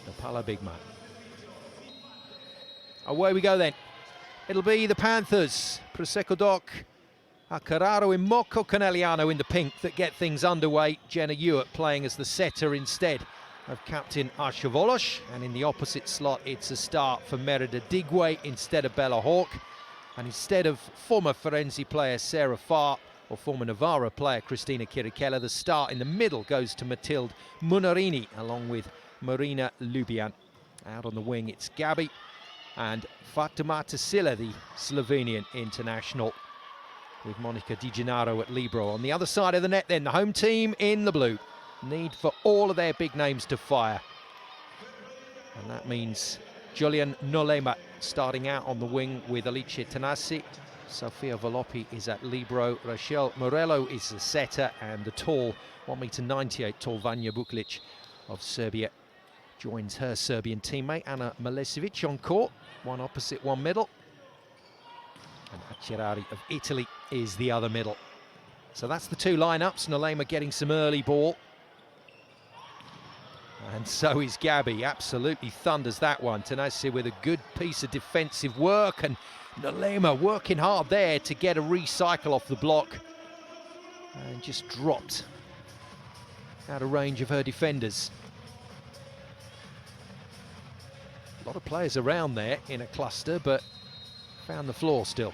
the Pala big man. Away we go then. It'll be the Panthers, Prosecco Doc, A.Carraro, Imoco, Conegliano in the pink that get things underway. Jenna Ewart playing as the setter instead of captain A.Carraro. And in the opposite slot, it's a start for Merida Digwe instead of Bella Hawk. And instead of former Firenze player Sarah Farr or former Novara player Cristina Chirichella, the start in the middle goes to Matilde Munarini along with Marina Lubian. Out on the wing, it's Gabi and Fatimata Silla, the Slovenian international, with Monica Di Gennaro at libero. On the other side of the net then, the home team in the blue need for all of their big names to fire. And that means Julian Nolema starting out on the wing with Alice Tanasi. Sofia Voloppi is at libero. Rachel Morello is the setter, and the tall, 1.98 m tall Vanja Buklic of Serbia joins her Serbian teammate Ana Malesevic on court. One opposite, one middle. And A.Carraro of Italy is the other middle. So that's the two lineups. Nolema getting some early ball. And so is Gabi, absolutely thunders that one. Tanasi with a good piece of defensive work, and Nolema working hard there to get a recycle off the block. And just dropped out of range of her defenders. A lot of players around there in a cluster, but found the floor still.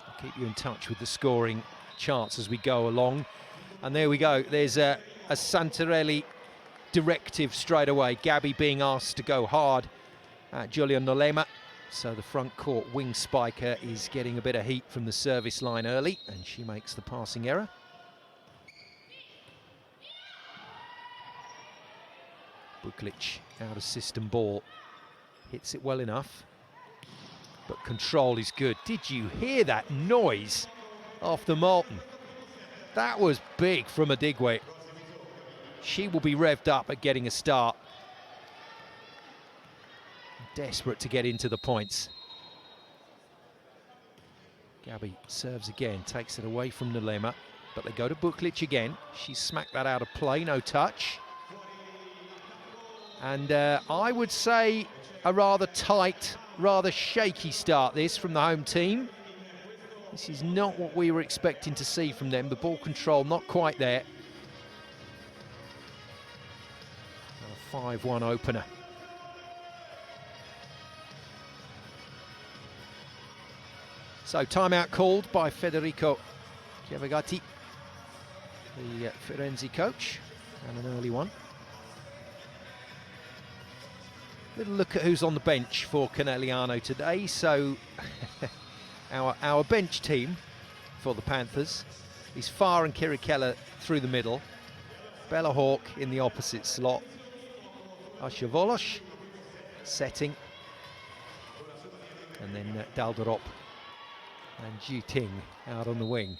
I'll keep you in touch with the scoring charts as we go along. And there we go, there's a Santarelli directive straight away. Gabi being asked to go hard at Julian Nolema. So the front court wing spiker is getting a bit of heat from the service line early, and she makes the passing error. Buklic out of system ball, hits it well enough, but control is good. Did you hear that noise off the Molten? That was big from Adigwe. She will be revved up at getting a start. Desperate to get into the points. Gabi serves again, takes it away from Nolema, but they go to Buklic again. She smacked that out of play, no touch. And I would say a rather tight, rather shaky start this from the home team. This is not what we were expecting to see from them. The ball control not quite there. A 5-1 opener. So timeout called by Federico Chiavagatti, the Firenze coach, and an early one. Little look at who's on the bench for Conegliano today. So our bench team for the Panthers is Farr and Chirichella through the middle, Bella Hawk in the opposite slot, A.Carraro setting, and then Dalderop and Juting out on the wing.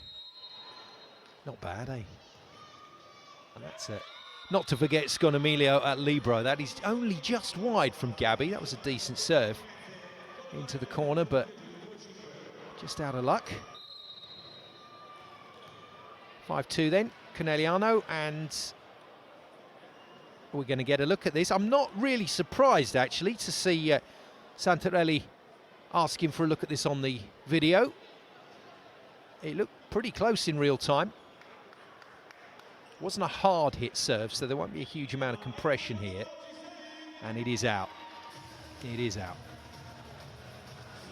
Not bad, eh? And that's it. Not to forget Sconomilio at libero. That is only just wide from Gabi. That was a decent serve into the corner, but just out of luck. 5-2 then, Conegliano, and we're going to get a look at this. I'm not really surprised, actually, to see Santarelli asking for a look at this on the video. It looked pretty close in real time. Wasn't a hard hit serve, so there won't be a huge amount of compression here. And it is out. It is out.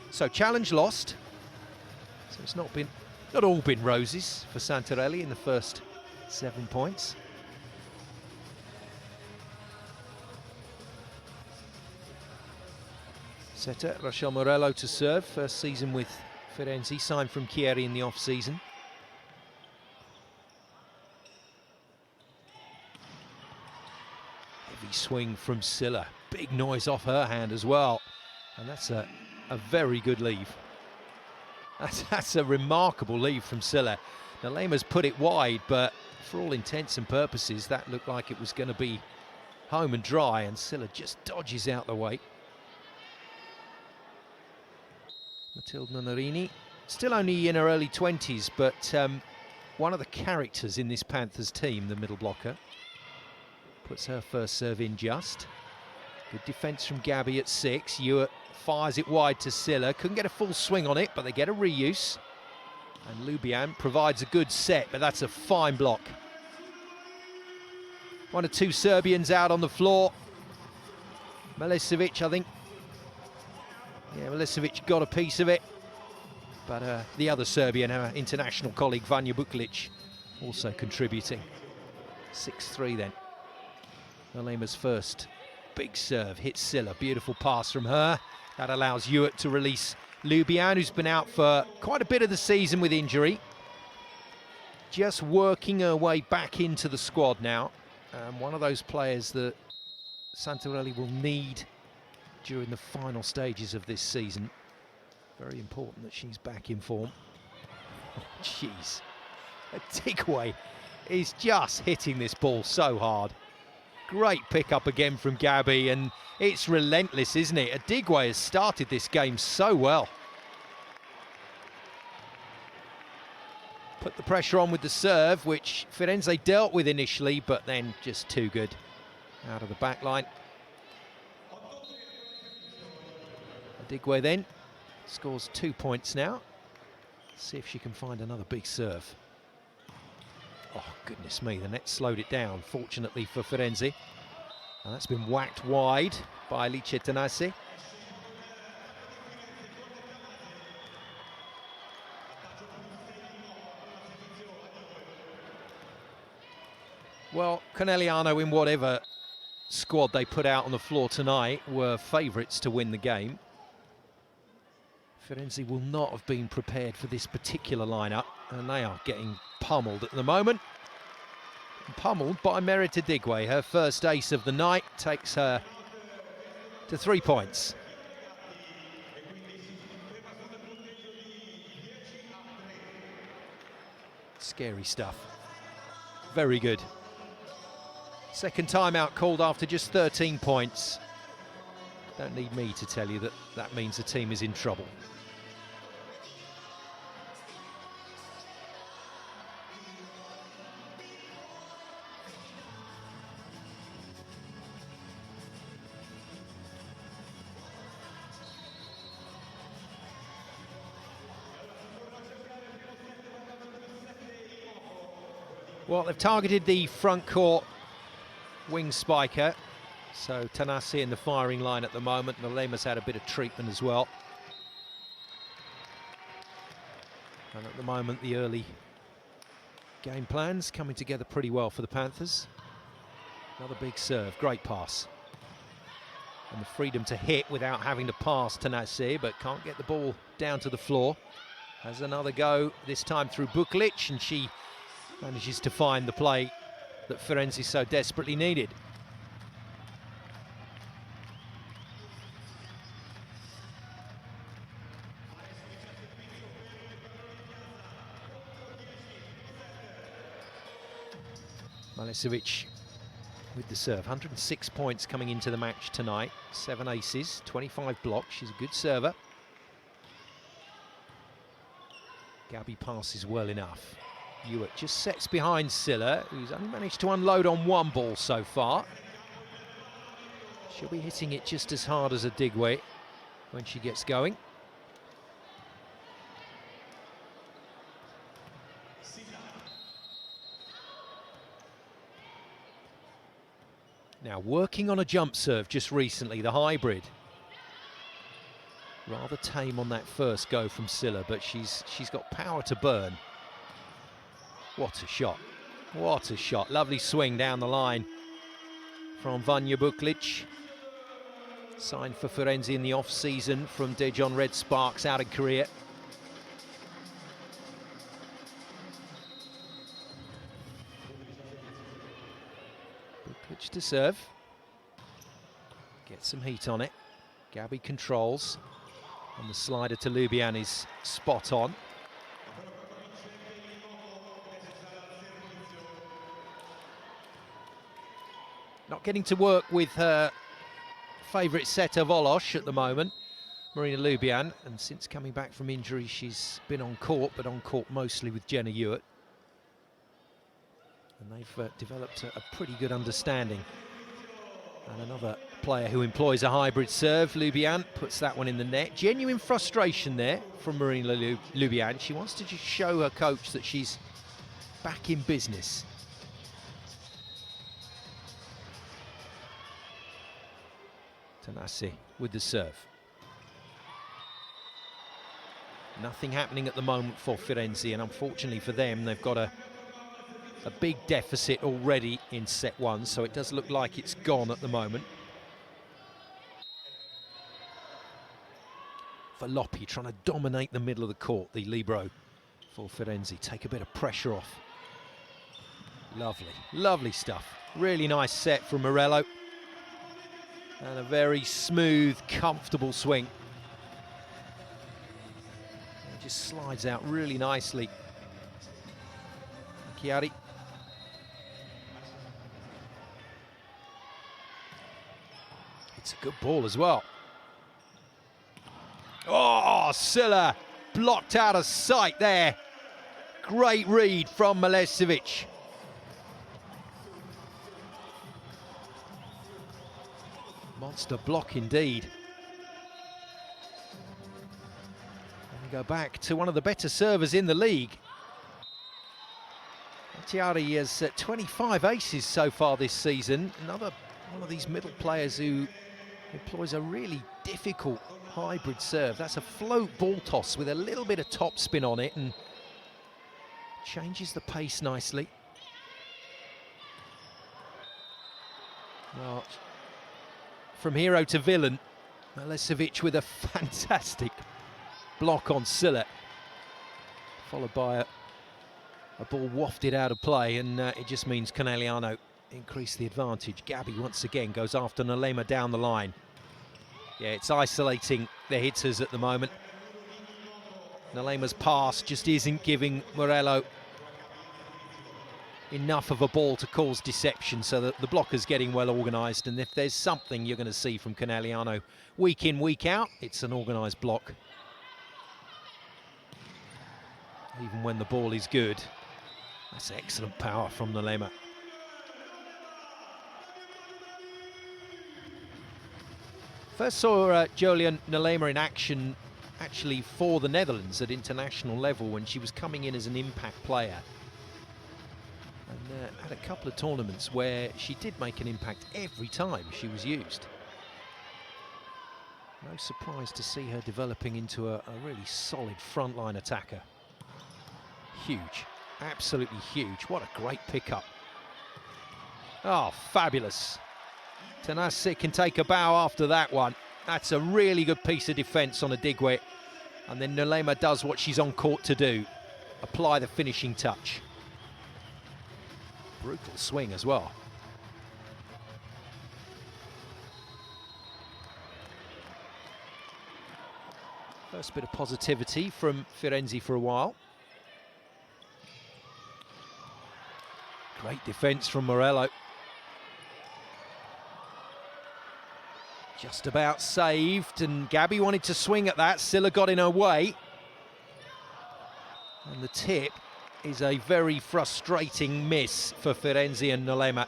So challenge lost. So it's not all been roses for Santarelli in the first 7 points. Setter Rachel Morello to serve. First season with Firenze, signed from Chieri in the off-season. Heavy swing from Silla. Big noise off her hand as well. And that's a very good leave. That's a remarkable leave from Silla. Nolema's put it wide, but for all intents and purposes, that looked like it was going to be home and dry, and Silla just dodges out the way. Matilde Munarini, still only in her early 20s, but one of the characters in this Panthers team, the middle blocker. Puts her first serve in just. Good defence from Gabi at 6. Ewart fires it wide to Silla. Couldn't get a full swing on it, but they get a reuse. And Lubian provides a good set, but that's a fine block. One or two Serbians out on the floor. Milicevic, I think. Yeah, Milicevic got a piece of it. But the other Serbian, our international colleague, Vanja Buklic, also contributing. 6-3 then. Olema's first big serve hits Silla. Beautiful pass from her. That allows Ewart to release Lubian, who's been out for quite a bit of the season with injury. Just working her way back into the squad now. One of those players that Santarelli will need during the final stages of this season. Very important that she's back in form. Oh, jeez. Digwe is just hitting this ball so hard. Great pick-up again from Gabi, and it's relentless, isn't it? Digwe has started this game so well. Put the pressure on with the serve, which Firenze dealt with initially, but then just too good out of the back line. Digwe then scores 2 points now. See if she can find another big serve. Oh, goodness me, the net slowed it down, fortunately for Firenze. And that's been whacked wide by Lice Tanasi. Well, Conegliano, in whatever squad they put out on the floor tonight, were favourites to win the game. Firenze will not have been prepared for this particular lineup, and they are getting pummeled at the moment. Pummeled by Merita Digwe. Her first ace of the night takes her to 3 points. Scary stuff. Very good. Second timeout called after just 13 points. Don't need me to tell you that that means the team is in trouble. Well, they've targeted the front court wing spiker. So Tanasi in the firing line at the moment. Olema's had a bit of treatment as well. And at the moment, the early game plans coming together pretty well for the Panthers. Another big serve, great pass. And the freedom to hit without having to pass Tanasi, but can't get the ball down to the floor. Has another go, this time through Buklic, and she manages to find the play that Firenze so desperately needed. Milicevic with the serve. 106 points coming into the match tonight. 7 aces, 25 blocks. She's a good server. Gabi passes well enough. Ewart just sets behind Silla, who's only managed to unload on one ball so far. She'll be hitting it just as hard as a Digwe when she gets going. Now, working on a jump serve just recently, the hybrid. Rather tame on that first go from Silla, but she's got power to burn. What a shot. What a shot. Lovely swing down the line from Vanja Buklic. Signed for Firenze in the off-season from Dejon Red Sparks out in Korea. Buklic to serve. Get some heat on it. Gabi controls. And the slider to Lubian is spot on. Not getting to work with her favourite setter Volosh at the moment, Marina Lubian, and since coming back from injury she's been on court, but on court mostly with Jenna Ewart. and they've developed a pretty good understanding. And another player who employs a hybrid serve, Lubian, puts that one in the net. Genuine frustration there from Marina Lubian. She wants to just show her coach that she's back in business. Tanasi with the serve. Nothing happening at the moment for Firenze, and unfortunately for them, they've got a big deficit already in set one, so it does look like it's gone at the moment. Volleyball trying to dominate the middle of the court, the libero for Firenze. Take a bit of pressure off. Lovely, lovely stuff. Really nice set from Morello. And a very smooth, comfortable swing. It just slides out really nicely. Chiari. It's a good ball as well. Oh, Silla blocked out of sight there. Great read from Milesevic. Monster block indeed. And we go back to one of the better servers in the league. Chiari has 25 aces so far this season. Another one of these middle players who employs a really difficult hybrid serve. That's a float ball toss with a little bit of topspin on it and changes the pace nicely. Well, from hero to villain, Milesevic with a fantastic block on Silla, followed by a ball wafted out of play, and it just means Conegliano increase the advantage. Gabi once again goes after Nalema down the line. Yeah, it's isolating the hitters at the moment. Nalema's pass just isn't giving Morello enough of a ball to cause deception, so that the blocker's getting well organised, and if there's something you're going to see from Conegliano week in, week out, it's an organised block. Even when the ball is good. That's excellent power from Nalema. First saw Jolien Nalema in action actually for the Netherlands at international level when she was coming in as an impact player. And had a couple of tournaments where she did make an impact every time she was used. No surprise to see her developing into a really solid frontline attacker. Huge, absolutely huge. What a great pickup. Oh, fabulous. Tanasi can take a bow after that one. That's a really good piece of defence on a Digwe. And then Nalema does what she's on court to do. Apply the finishing touch. Brutal swing as well. First bit of positivity from Firenze for a while. Great defence from Morello. Just about saved, and Gabi wanted to swing at that. Silla got in her way. And the tip is a very frustrating miss for Firenze and Nalema.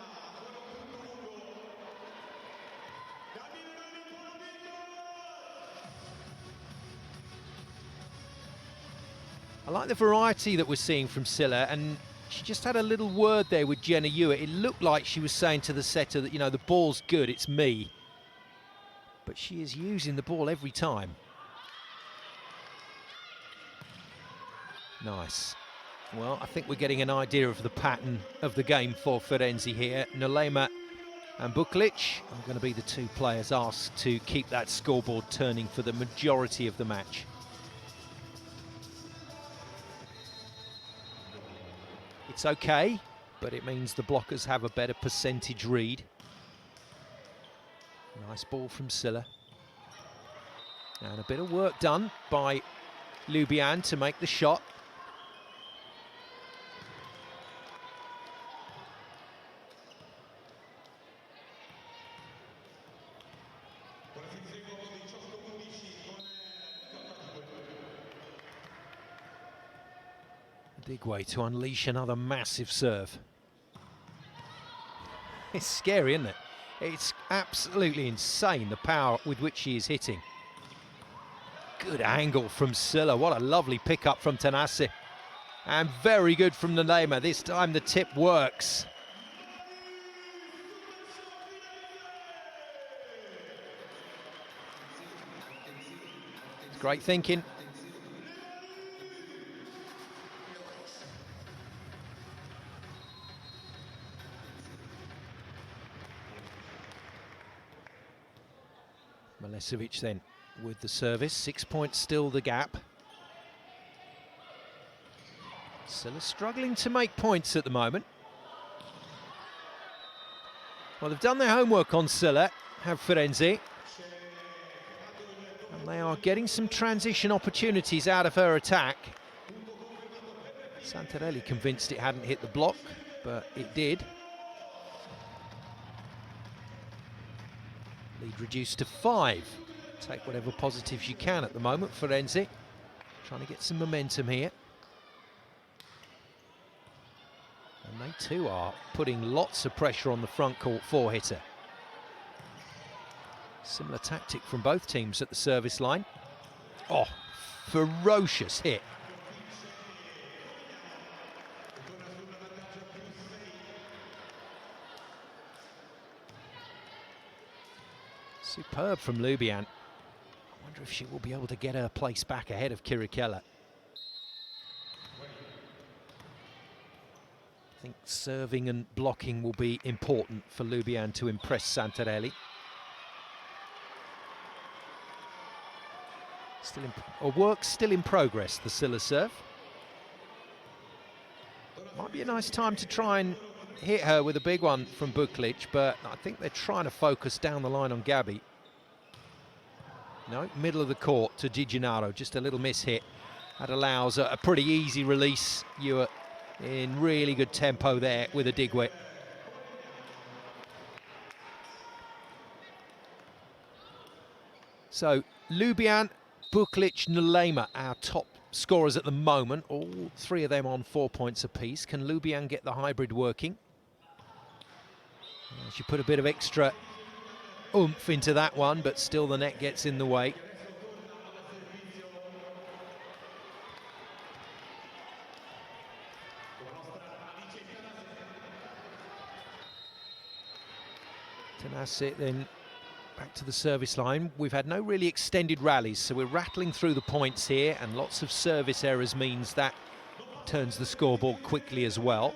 I like the variety that we're seeing from Silla, and she just had a little word there with Jenna Hewitt. It looked like she was saying to the setter that, you know, the ball's good, it's me. But she is using the ball every time. Nice. Well, I think we're getting an idea of the pattern of the game for Firenze here. Nalema and Buklic are going to be the two players asked to keep that scoreboard turning for the majority of the match. It's okay, but it means the blockers have a better percentage read. Nice ball from Silla. And a bit of work done by Lubian to make the shot. Digwe to unleash another massive serve. It's scary, isn't it? It's absolutely insane, the power with which she is hitting. Good angle from Silla. What a lovely pickup from Tanasi. And very good from Nalema. This time the tip works. It's great thinking. Malesevic then with the service. 6 points still the gap. Silla struggling to make points at the moment. Well, they've done their homework on Silla, have Firenze. And they are getting some transition opportunities out of her attack. Santarelli convinced it hadn't hit the block, but it did. Lead reduced to 5. Take whatever positives you can at the moment, Firenze. Trying to get some momentum here. And they too are putting lots of pressure on the front court four-hitter. Similar tactic from both teams at the service line. Oh, ferocious hit. Superb from Lubian. I wonder if she will be able to get her place back ahead of Kirikella. I think serving and blocking will be important for Lubian to impress Santarelli. Work still in progress, the Silla serve. Might be a nice time to try and hit her with a big one from Buklic, but I think they're trying to focus down the line on Gabi. No, middle of the court to Di Gennaro, just a little miss hit. That allows a pretty easy release. You're in really good tempo there with a Digwe. So, Lubian, Buklic, Nalema, our top scorers at the moment. All three of them on 4 points apiece. Can Lubian get the hybrid working? She put a bit of extra oomph into that one, but still the net gets in the way. Tanasi then back to the service line. We've had no really extended rallies, so we're rattling through the points here, and lots of service errors means that turns the scoreboard quickly as well.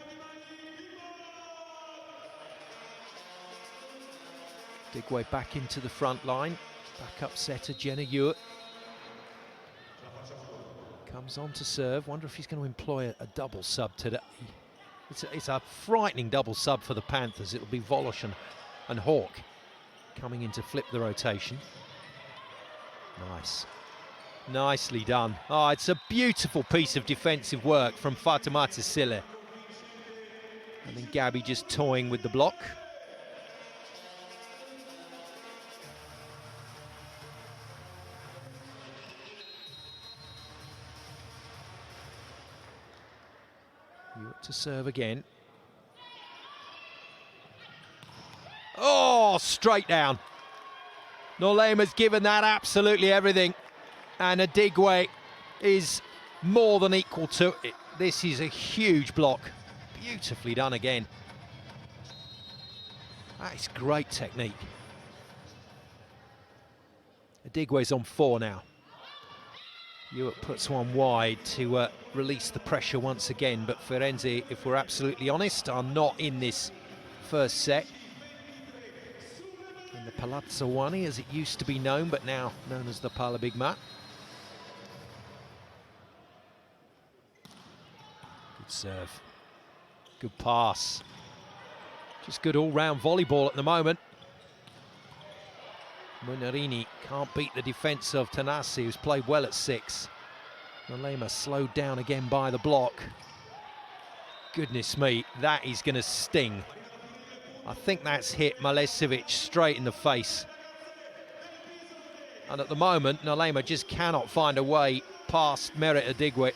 Digwe back into the front line. Back-up setter Jenna Ewart. Comes on to serve. Wonder if he's going to employ a double sub today. It's a frightening double sub for the Panthers. It'll be Volosh and Hawk coming in to flip the rotation. Nice. Nicely done. Oh, it's a beautiful piece of defensive work from Fatimata Silla. And then Gabi just toying with the block. To serve again. Oh, straight down. Nolema's given that absolutely everything. And Adigwe is more than equal to it. This is a huge block. Beautifully done again. That is great technique. Adigwe's on 4 now. Ewart puts one wide to release the pressure once again, but Firenze, if we're absolutely honest, are not in this first set. In the Palazzo Wani, as it used to be known, but now known as the Pala Big Mat. Good serve. Good pass. Just good all-round volleyball at the moment. Munarini can't beat the defence of Tanasi, who's played well at 6. Nalema slowed down again by the block. Goodness me, that is going to sting. I think that's hit Malesevic straight in the face. And at the moment, Nalema just cannot find a way past Merit Adigwe.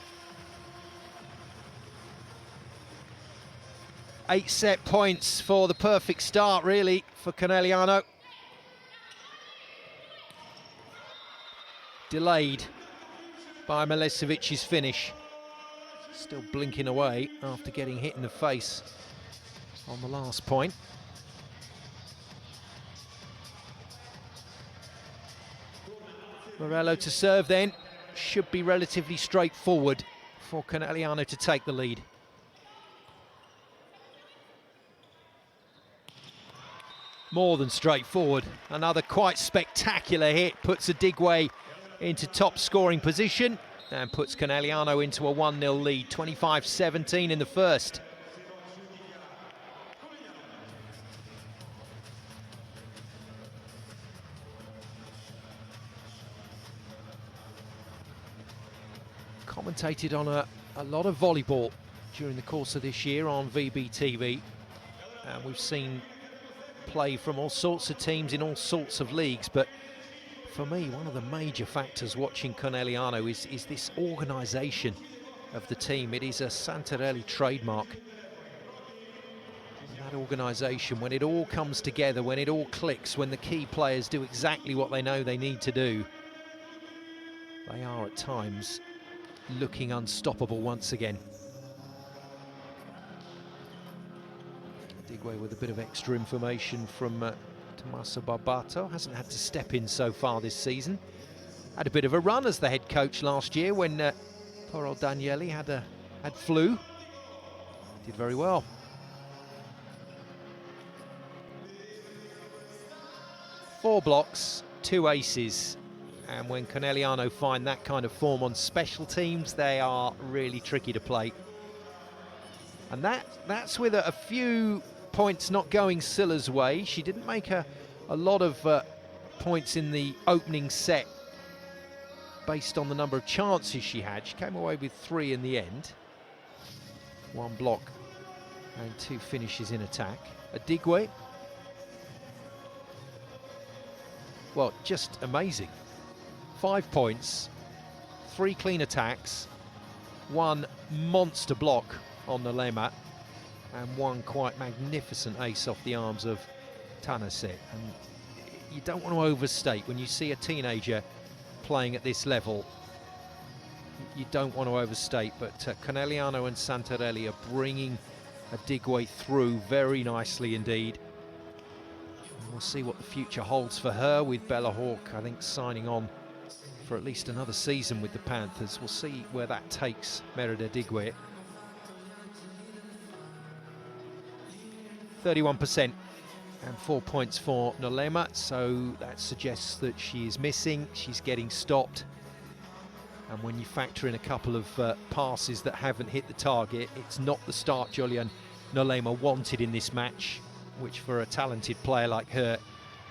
8 set points for the perfect start, really, for Conegliano. Delayed by Milesevic's finish. Still blinking away after getting hit in the face on the last point. Morello to serve then. Should be relatively straightforward for Conegliano to take the lead. More than straightforward. Another quite spectacular hit. Puts Adigwe into top scoring position and puts Conegliano into a 1-0 lead. 25-17 in the first. Commentated on a lot of volleyball during the course of this year on VBTV. And we've seen play from all sorts of teams in all sorts of leagues, but for me, one of the major factors watching Conegliano is this organisation of the team. It is a Santarelli trademark. And that organisation, when it all comes together, when it all clicks, when the key players do exactly what they know they need to do, they are at times looking unstoppable once again. Adigwe with a bit of extra information from Tommaso Barbato. Hasn't had to step in so far this season. Had a bit of a run as the head coach last year when Poro Danieli had flu. Did very well. Four blocks, 2 aces. And when Conegliano find that kind of form on special teams, they are really tricky to play. And that's with a few points not going Scylla's way. She didn't make a lot of points in the opening set based on the number of chances she had. She came away with 3 in the end. 1 block and 2 finishes in attack. Adigwe, well, just amazing. 5 points, 3 clean attacks, 1 monster block on the Lema, and 1 quite magnificent ace off the arms of Tanase. And you don't want to overstate when you see a teenager playing at this level. You don't want to overstate, but Conegliano and Santarelli are bringing Adigwe through very nicely indeed. And we'll see what the future holds for her, with Bella Hawke, I think, signing on for at least another season with the Panthers. We'll see where that takes Merida Adigwe. 31% and 4 points for Nolema, so that suggests that she is missing, she's getting stopped. And when you factor in a couple of passes that haven't hit the target, it's not the start Julian Nolema wanted in this match, which for a talented player like her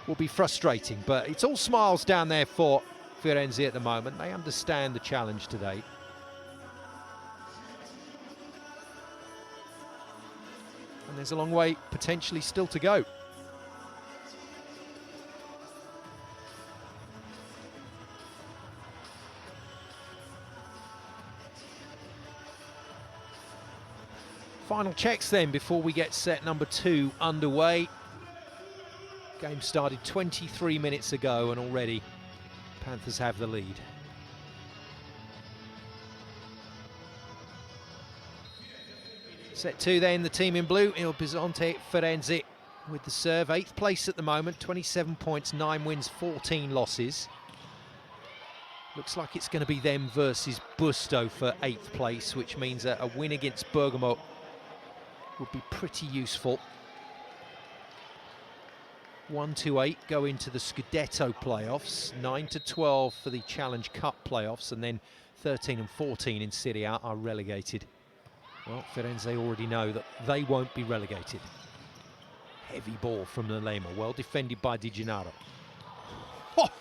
will be frustrating. But it's all smiles down there for Firenze at the moment. They understand the challenge today. And there's a long way potentially still to go. Final checks then before we get set number 2 underway. Game started 23 minutes ago and already Panthers have the lead. Set 2 then, the team in blue, Il Bisonte Firenze with the serve. 8th place at the moment, 27 points, 9 wins, 14 losses. Looks like it's going to be them versus Busto for 8th place, which means a win against Bergamo would be pretty useful. 1-8 go into the Scudetto playoffs, 9-12 for the Challenge Cup playoffs, and then 13 and 14 in Serie A are relegated. Well, Firenze already know that they won't be relegated. Heavy ball from Nolema, well defended by Di Gennaro.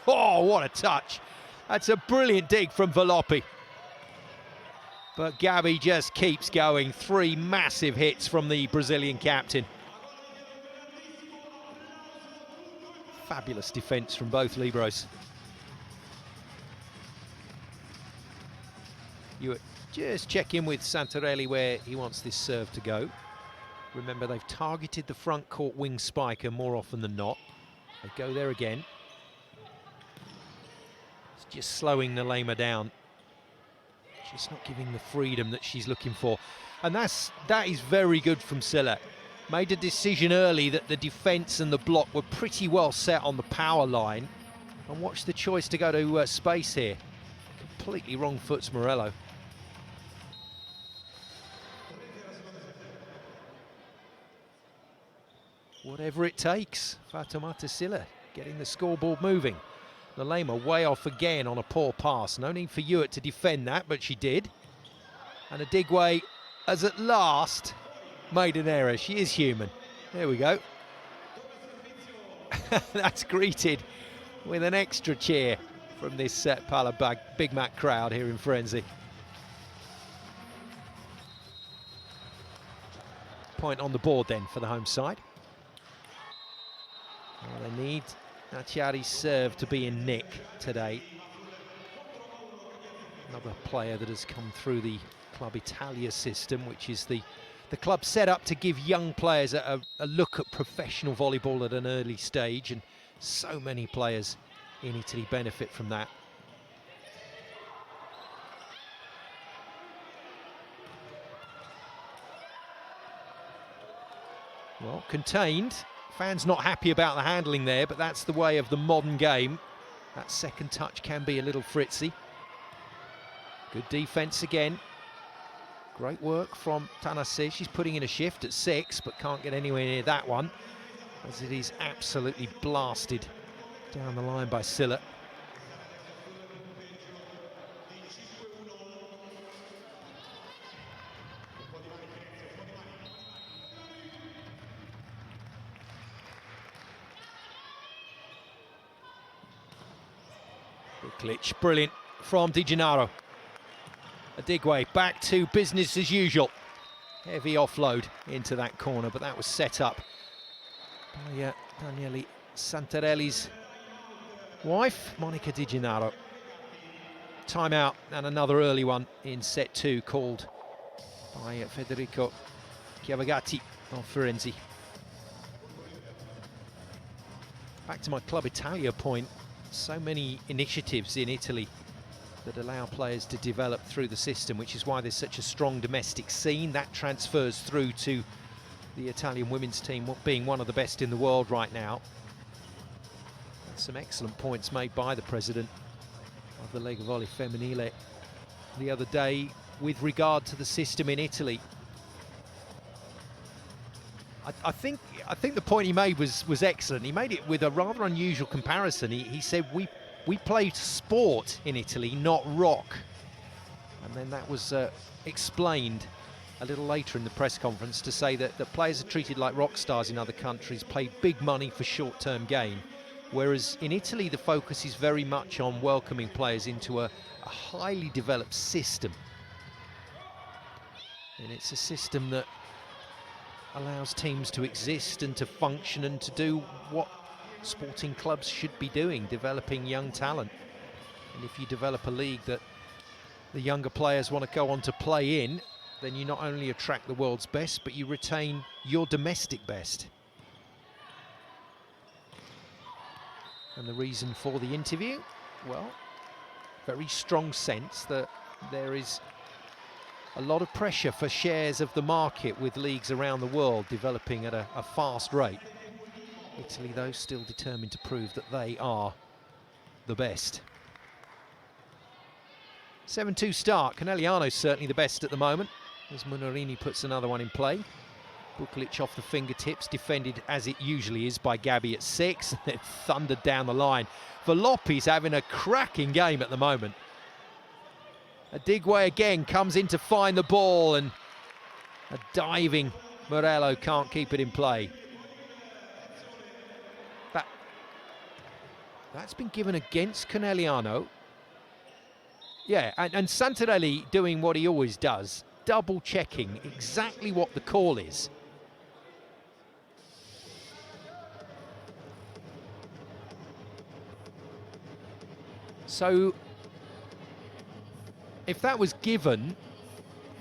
Oh, what a touch! That's a brilliant dig from Voloppi. But Gabi just keeps going. 3 massive hits from the Brazilian captain. Fabulous defence from both liberos. You just check in with Santarelli where he wants this serve to go. Remember, they've targeted the front court wing spiker more often than not. They go there again. It's just slowing Nalema down. Just not giving the freedom that she's looking for. And that is very good from Silla. Made a decision early that the defence and the block were pretty well set on the power line. And watch the choice to go to space here. Completely wrong foots Morello. Whatever it takes, Fatoumata Silla getting the scoreboard moving. Nalema way off again on a poor pass. No need for Hewitt to defend that, but she did. And Adigwe has at last made an error. She is human. There we go. That's greeted with an extra cheer from this Pala Big Mac crowd here in Firenze. Point on the board then for the home side. Well, they need Acciari's serve to be in nick today. Another player that has come through the Club Italia system, which is the club set up to give young players a look at professional volleyball at an early stage, and so many players in Italy benefit from that. Well, contained. Fans not happy about the handling there, but that's the way of the modern game. That second touch can be a little fritzy. Good defence again. Great work from Tanase. She's putting in a shift at 6, but can't get anywhere near that one, as it is absolutely blasted down the line by Silla. Glitch, brilliant from Di Gennaro. Adigwe back to business as usual. Heavy offload into that corner, but that was set up by Daniele Santarelli's wife, Monica Di Gennaro. Timeout, and another early one in set 2 called by Federico Chiavagatti of Firenze. Back to my Club Italia point. So many initiatives in Italy that allow players to develop through the system, which is why there's such a strong domestic scene. That transfers through to the Italian women's team being one of the best in the world right now. And some excellent points made by the president of the Lega Volley Femminile the other day with regard to the system in Italy. I think the point he made was excellent. He made it with a rather unusual comparison. He said we play sport in Italy, not rock. And then that was explained a little later in the press conference to say that players are treated like rock stars in other countries, pay big money for short-term gain. Whereas in Italy, the focus is very much on welcoming players into a highly developed system. And it's a system that allows teams to exist and to function and to do what sporting clubs should be doing, developing young talent. And if you develop a league that the younger players want to go on to play in, then you not only attract the world's best, but you retain your domestic best. And the reason for the interview? Well, very strong sense that there is a lot of pressure for shares of the market with leagues around the world developing at a fast rate. Italy, though, still determined to prove that they are the best. 7-2 start. Conegliano's certainly the best at the moment, as Munarini puts another one in play. Buklic off the fingertips, defended as it usually is by Gabi at 6, and then thundered down the line. Voloppi's having a cracking game at the moment. Adigwe again comes in to find the ball, and a diving Morello can't keep it in play. That's been given against Conegliano. Yeah, and Santarelli doing what he always does, double checking exactly what the call is. So if that was given,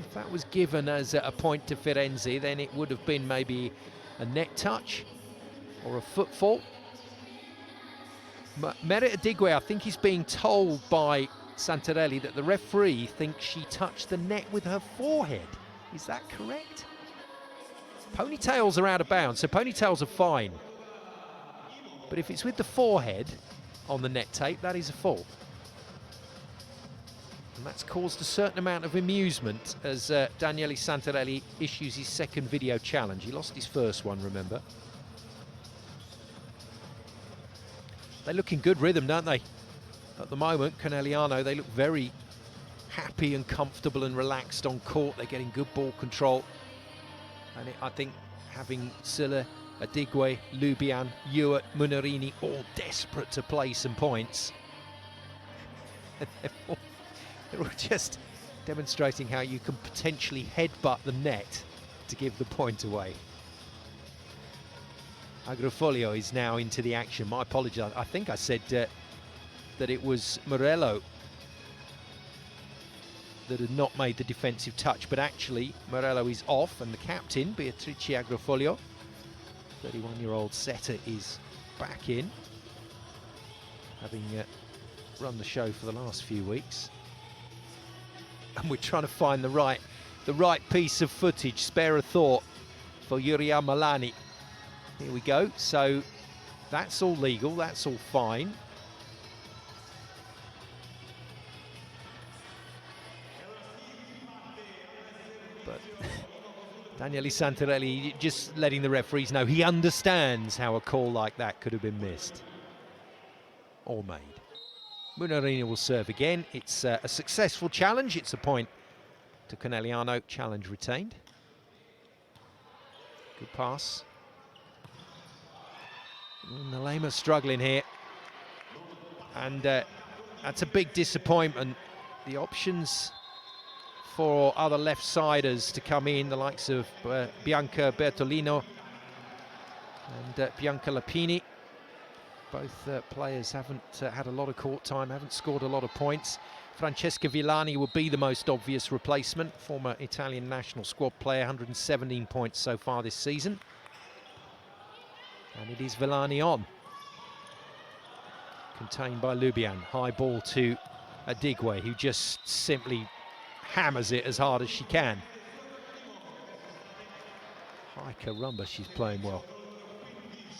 if If that was given as a point to Firenze, then it would have been maybe a net touch or a footfall. Merritt Adigwe, I think he's being told by Santarelli that the referee thinks she touched the net with her forehead. Is that correct? Ponytails are out of bounds, so ponytails are fine. But if it's with the forehead on the net tape, that is a fault. And that's caused a certain amount of amusement as Daniele Santarelli issues his second video challenge. He lost his first one, remember. They look in good rhythm, don't they? At the moment, Conegliano, they look very happy and comfortable and relaxed on court. They're getting good ball control. And I think having Silla, Adigwe, Lubian, Ewart, Munarini all desperate to play some points. They're all just demonstrating how you can potentially headbutt the net to give the point away. Agrofolio is now into the action. My apologies, I think I said that it was Morello that had not made the defensive touch, but actually Morello is off, and the captain, Beatrice Agrofolio, 31-year-old setter, is back in, having run the show for the last few weeks. And we're trying to find the right piece of footage, spare a thought, for Yuria Malani. Here we go. So that's all legal, that's all fine. But Daniele Santarelli just letting the referees know he understands how a call like that could have been missed or made. Munarini will serve again. It's a successful challenge. It's a point to Conegliano. Challenge retained. Good pass. Nalema struggling here. And that's a big disappointment. The options for other left-siders to come in, the likes of Bianca Bertolino and Bianca Lapini. Both players haven't had a lot of court time, haven't scored a lot of points. Francesca Villani will be the most obvious replacement, former Italian national squad player, 117 points so far this season. And it is Villani on. Contained by Lubian. High ball to Adigwe, who just simply hammers it as hard as she can. A.Carraro, she's playing well.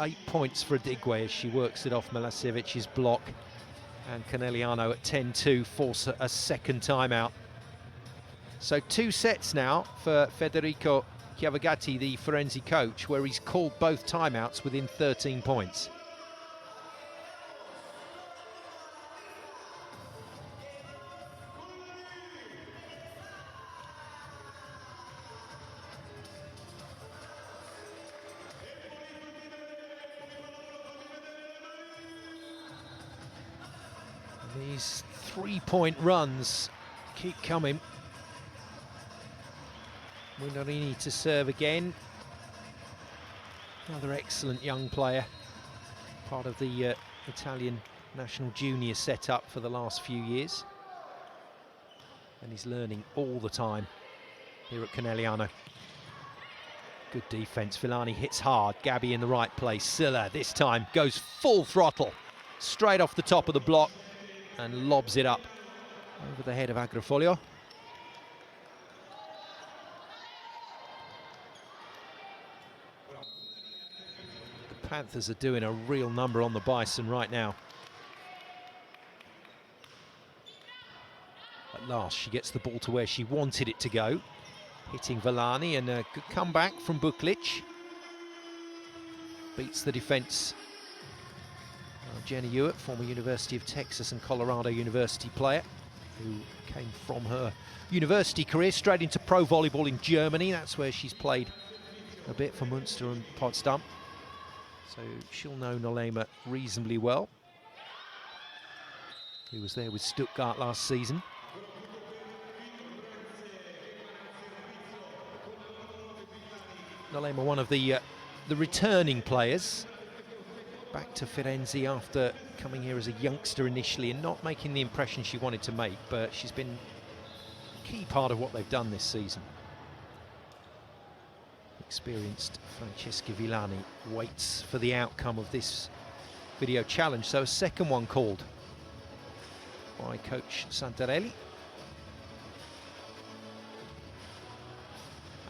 8 points for Adigwe as she works it off Milasevic's block. And Conegliano at 10-2 force a second timeout. So 2 sets now for Federico Chiavagatti, the Firenze coach, where he's called both timeouts within 13 points. These 3-point runs keep coming. Munarini to serve again. Another excellent young player. Part of the Italian national junior setup for the last few years. And he's learning all the time here at Conegliano. Good defense. Villani hits hard. Gabi in the right place. Silla this time goes full throttle. Straight off the top of the block. And lobs it up over the head of Agrofolio. The Panthers are doing a real number on the Bison right now. At last, she gets the ball to where she wanted it to go. Hitting Villani, and a good comeback from Buklic. Beats the defence. Jenny Ewart, former University of Texas and Colorado University player, who came from her university career straight into pro volleyball in Germany. That's where she's played a bit for Munster and Potsdam. So she'll know Nolema reasonably well. He was there with Stuttgart last season. Nolema, one of the returning players. Back to Firenze after coming here as a youngster initially and not making the impression she wanted to make, but she's been key part of what they've done this season. Experienced Francesca Villani waits for the outcome of this video challenge. So a second one called by coach Santarelli.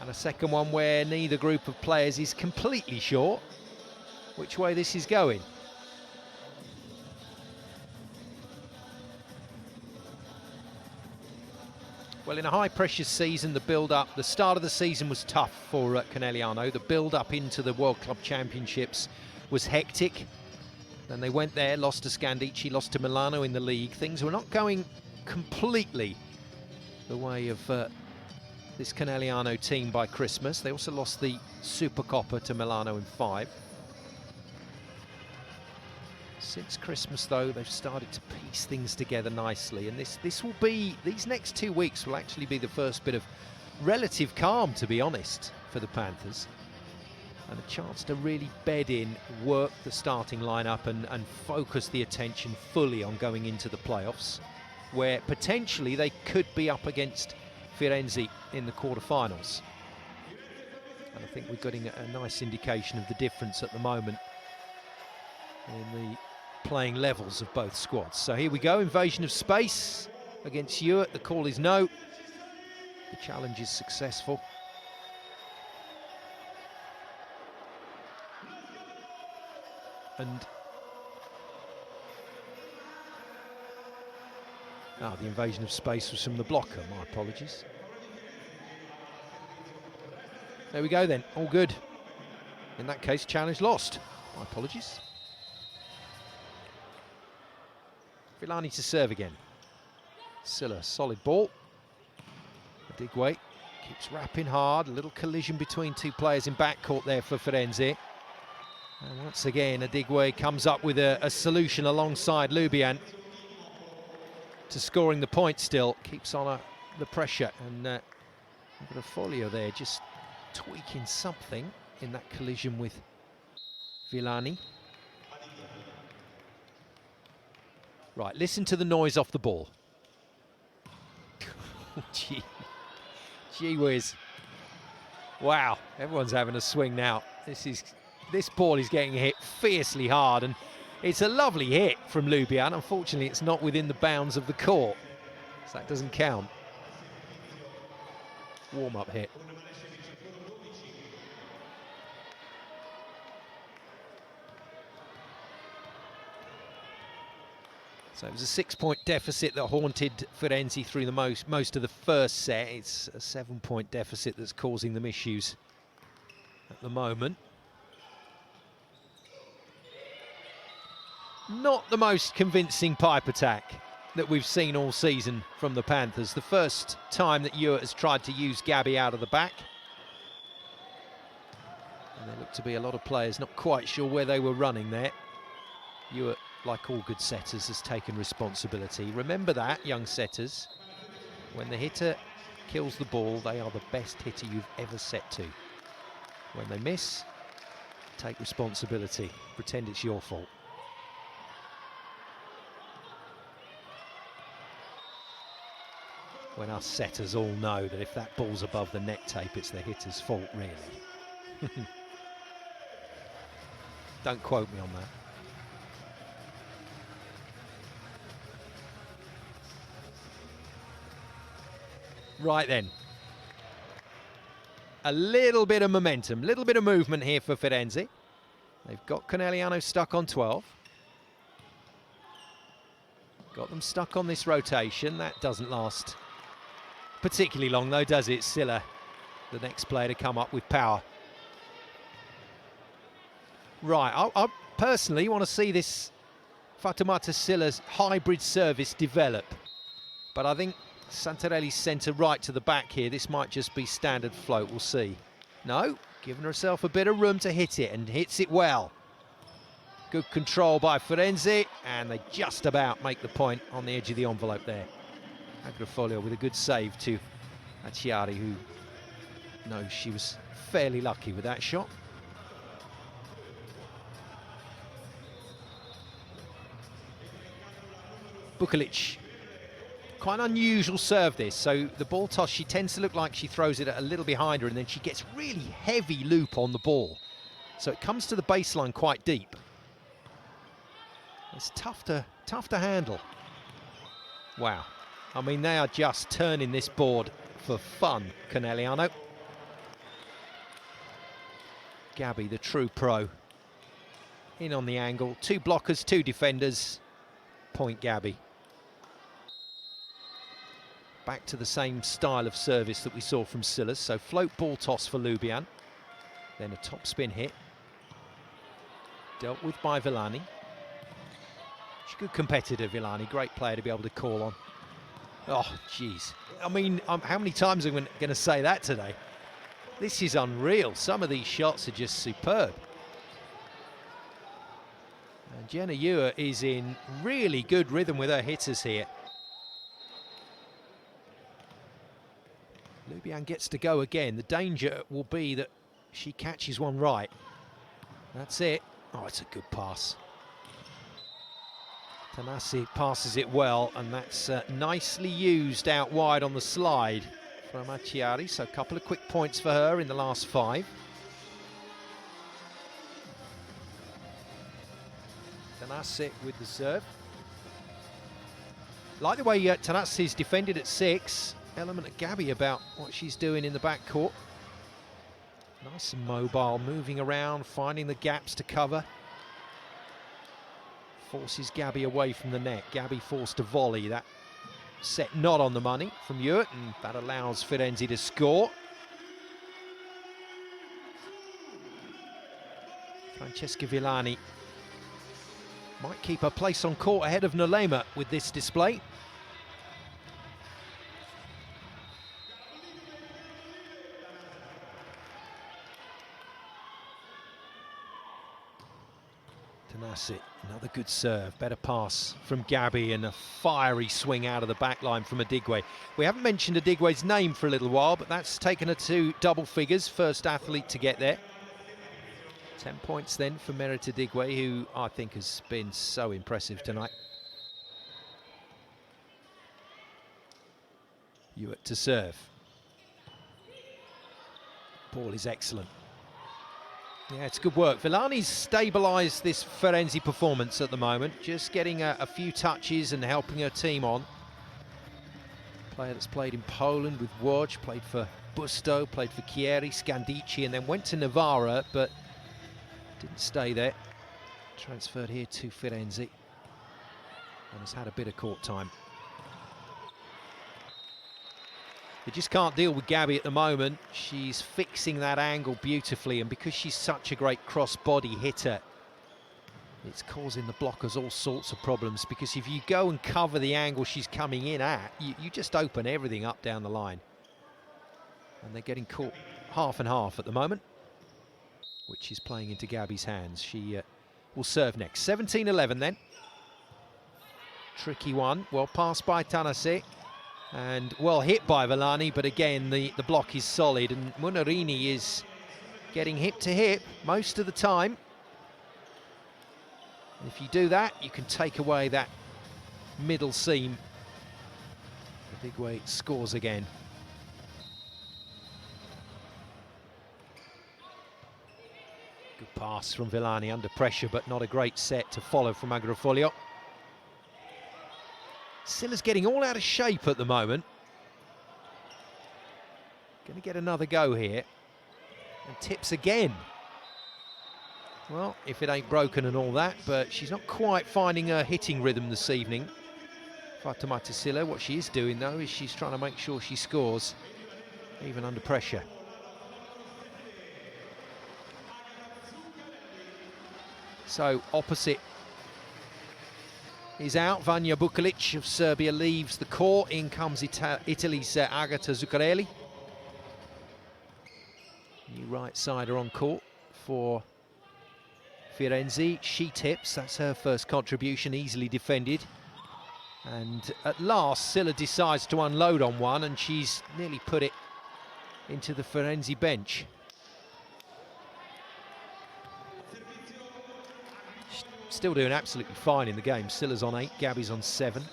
And a second one where neither group of players is completely sure which way this is going. Well, in a high-pressure season, the start of the season was tough for Conegliano. The build-up into the World Club Championships was hectic. Then they went there, lost to Scandicci, lost to Milano in the league. Things were not going completely the way of this Conegliano team by Christmas. They also lost the Supercoppa to Milano in 5. Since Christmas, though, they've started to piece things together nicely, and these next 2 weeks will actually be the first bit of relative calm, to be honest, for the Panthers, and a chance to really bed in, work the starting lineup, and focus the attention fully on going into the playoffs, where potentially they could be up against Firenze in the quarterfinals. And I think we're getting a nice indication of the difference at the moment in the playing levels of both squads. So here we go, invasion of space against Hewitt. The call is no. The challenge is successful. And the invasion of space was from the blocker, my apologies. There we go then, all good. In that case, challenge lost. My apologies. Villani to serve again. Silla, solid ball. Adigwe keeps rapping hard. A little collision between two players in backcourt there for Firenze. And once again, Adigwe comes up with a solution alongside Lubian to scoring the point still. Keeps on the pressure. And Folio there just tweaking something in that collision with Villani. Right, listen to the noise off the ball. Gee whiz. Wow, everyone's having a swing now. This ball is getting hit fiercely hard, and it's a lovely hit from Lubian. Unfortunately, it's not within the bounds of the court, so that doesn't count. Warm-up hit. So it was a 6-point deficit that haunted Firenze through the most of the first set. It's a 7-point deficit that's causing them issues at the moment. Not the most convincing pipe attack that we've seen all season from the Panthers. The first time that Hewitt has tried to use Gabi out of the back. And there looked to be a lot of players not quite sure where they were running there. Hewitt, like all good setters, has taken responsibility. Remember that, young setters. When the hitter kills the ball, they are the best hitter you've ever set to. When they miss, take responsibility. Pretend it's your fault. When us setters all know that if that ball's above the net tape, it's the hitter's fault, really. Don't quote me on that. Right then, a little bit of momentum, a little bit of movement here for Firenze. They've got Conegliano stuck on 12. Got them stuck on this rotation. That doesn't last particularly long though, does it? Silla, the next player to come up with power. Right, I personally want to see this Fatoumata Silla's hybrid service develop. But I think Santarelli's sent her right to the back here. This might just be standard float, we'll see. No, giving herself a bit of room to hit it, and hits it well. Good control by Firenze, and they just about make the point on the edge of the envelope there. Agrafolio with a good save to A.Carraro, who knows she was fairly lucky with that shot. Bukalic Quite an unusual serve this, so the ball toss, she tends to look like she throws it a little behind her and then she gets really heavy loop on the ball. So it comes to the baseline quite deep. It's tough to handle. Wow. I mean, they are just turning this board for fun, Conegliano. Gabi, the true pro. In on the angle, 2 blockers, 2 defenders. Point Gabi. Back to the same style of service that we saw from Silas. So float ball toss for Lubian. Then a top spin hit. Dealt with by Villani. She's a good competitor, Villani. Great player to be able to call on. Oh, jeez. I mean, how many times am I going to say that today? This is unreal. Some of these shots are just superb. And Jenna Ewer is in really good rhythm with her hitters here. Lubian gets to go again. The danger will be that she catches one right. That's it. Oh, it's a good pass. Tanasi passes it well, and that's nicely used out wide on the slide from Acciari. So a couple of quick points for her in the last 5. Tanasi with the serve. Like the way Tanasi's defended at 6. Element of Gabi about what she's doing in the backcourt. Nice and mobile, moving around, finding the gaps to cover. Forces Gabi away from the net. Gabi forced to volley. That set not on the money from Ewart, and that allows Firenze to score. Francesca Villani might keep her place on court ahead of Nolema with this display. Tanasi, another good serve, better pass from Gabi, and a fiery swing out of the back line from Adigwe. We haven't mentioned Adigwe's name for a little while, but that's taken her to double figures, first athlete to get there. 10 points then for Merit Adigwe, who I think has been so impressive tonight. Ewart to serve. Ball is excellent. Yeah, it's good work. Villani's stabilised this Firenze performance at the moment, just getting a few touches and helping her team on. Player that's played in Poland with Łódź, played for Busto, played for Chieri, Scandici, and then went to Novara, but didn't stay there. Transferred here to Firenze and has had a bit of court time. They just can't deal with Gabi at the moment. She's fixing that angle beautifully, and because she's such a great cross-body hitter, it's causing the blockers all sorts of problems, because if you go and cover the angle she's coming in at, you just open everything up down the line. And they're getting caught half and half at the moment, which is playing into Gabi's hands. She will serve next. 17-11 then. Tricky one. Well passed by Tanasi. And well hit by Villani, but again, the block is solid, and Munarini is getting hip to hip most of the time. And if you do that, you can take away that middle seam. The big way scores again. Good pass from Villani under pressure, but not a great set to follow from Agrofolio. Silla's getting all out of shape at the moment. Going to get another go here. And tips again. Well, if it ain't broken and all that, but she's not quite finding her hitting rhythm this evening. Fatoumata Sylla, what she is doing though, is she's trying to make sure she scores, even under pressure. So, opposite is out. Vanja Bukalic of Serbia leaves the court. In comes Italy's Agata Zuccarelli. New right-sider on court for Firenze. She tips, that's her first contribution, easily defended. And at last, Sylla decides to unload on one, and she's nearly put it into the Firenze bench. Still doing absolutely fine in the game. Sylla's on 8, Gabi's on 7.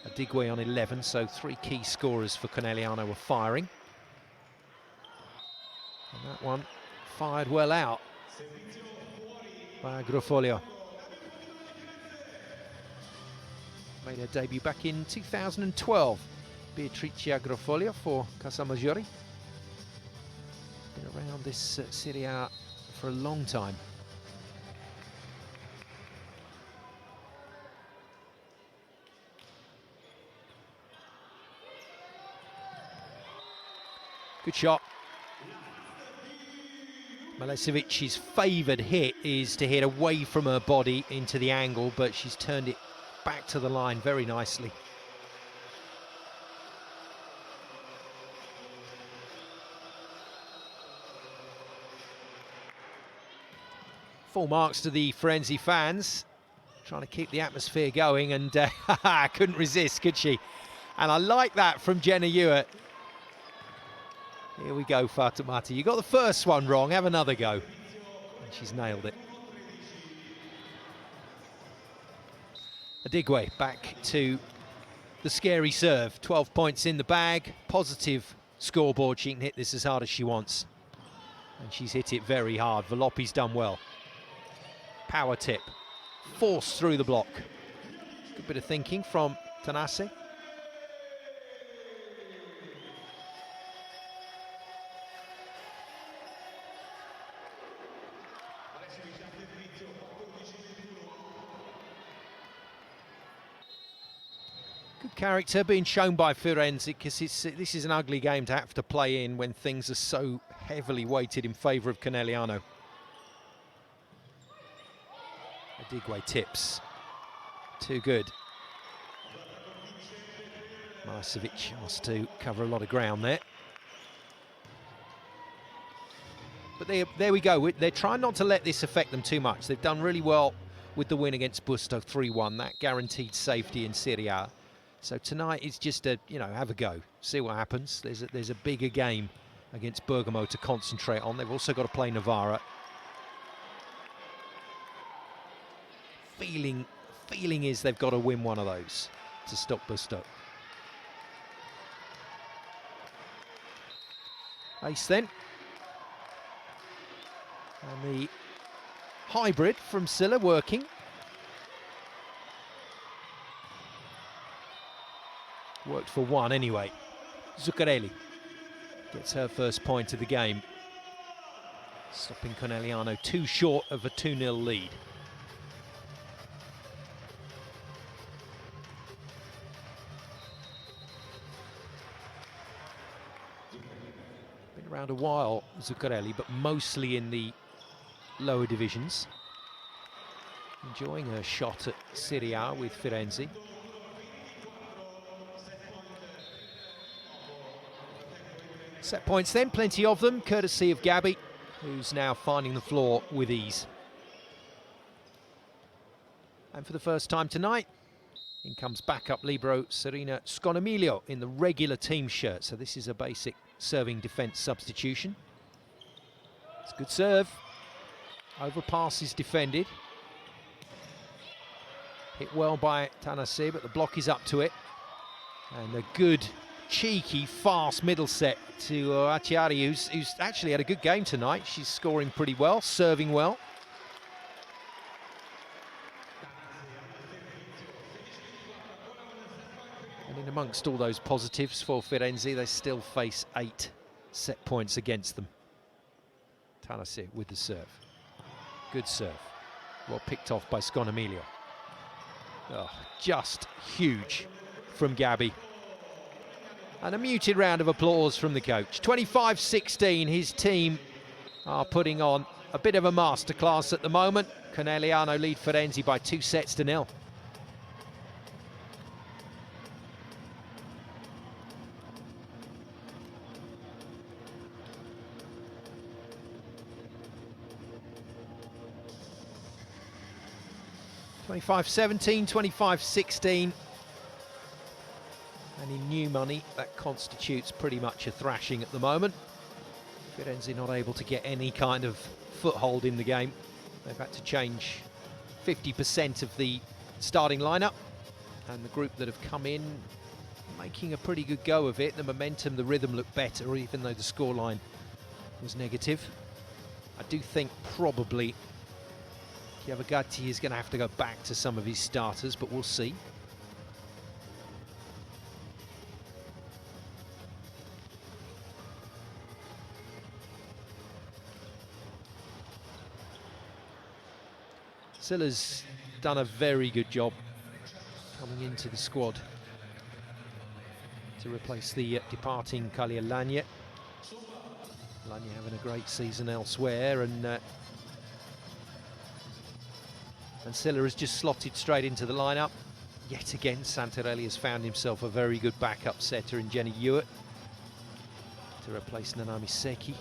Adigwe on 11, so 3 key scorers for Conegliano were firing. And that one fired well out by Agrofolio. Made her debut back in 2012. Beatrice Agrofolio for Casalmaggiore. Been around this Serie A for a long time. Good shot. Milesevic's favoured hit is to hit away from her body into the angle, but she's turned it back to the line very nicely. Full marks to the Firenze fans, trying to keep the atmosphere going, and couldn't resist, could she? And I like that from Jenna Hewitt. Here we go, Fatumata. You got the first one wrong, have another go. And she's nailed it. Adigwe back to the scary serve. 12 points in the bag, positive scoreboard. She can hit this as hard as she wants. And she's hit it very hard. Velopi's done well. Power tip, forced through the block. Good bit of thinking from Tanase. Good character being shown by Firenze, because this is an ugly game to have to play in when things are so heavily weighted in favour of Conegliano. Adigwe tips. Too good. Milicevic has to cover a lot of ground there. But there we go. They're trying not to let this affect them too much. They've done really well with the win against Busto 3-1. That guaranteed safety in Serie A. So tonight is just a, have a go, see what happens. There's a bigger game against Bergamo to concentrate on. They've also got to play Novara. Feeling is they've got to win one of those to stop Busto. Ace then. And the hybrid from Silla working. Worked for one anyway. Zuccarelli gets her first point of the game, stopping Conegliano too short of a 2-0 lead. Been around a while, Zuccarelli, but mostly in the lower divisions. Enjoying her shot at Serie A with Firenze. Set points then, plenty of them, courtesy of Gabi, who's now finding the floor with ease. And for the first time tonight, in comes backup libero Serena Sconomilio in the regular team shirt. So this is a basic serving defence substitution. It's a good serve. Overpass is defended. Hit well by Tanase, but the block is up to it. And a good, cheeky, fast middle set to Acciari, who's actually had a good game tonight. She's scoring pretty well, serving well. And in amongst all those positives for Firenze, they still face 8 set points against them. Tanase with the serve. Good serve. Well picked off by Sconomilio. Oh, just huge from Gabi. And a muted round of applause from the coach. 25-16, his team are putting on a bit of a masterclass at the moment. Conegliano lead Firenze by 2-0. (25-17), 25-16. And in new money, that constitutes pretty much a thrashing at the moment. Firenze not able to get any kind of foothold in the game. They've had to change 50% of the starting lineup. and the group that have come in making a pretty good go of it. The momentum, the rhythm looked better, even though the scoreline was negative. I do think probably Chiavagatti is going to have to go back to some of his starters, but we'll see. Silla's done a very good job coming into the squad to replace the departing Conegliano. Lanya having a great season elsewhere, and Silla has just slotted straight into the lineup. Yet again, Santarelli has found himself a very good backup setter in Jenny Hewitt to replace Nanami Seki.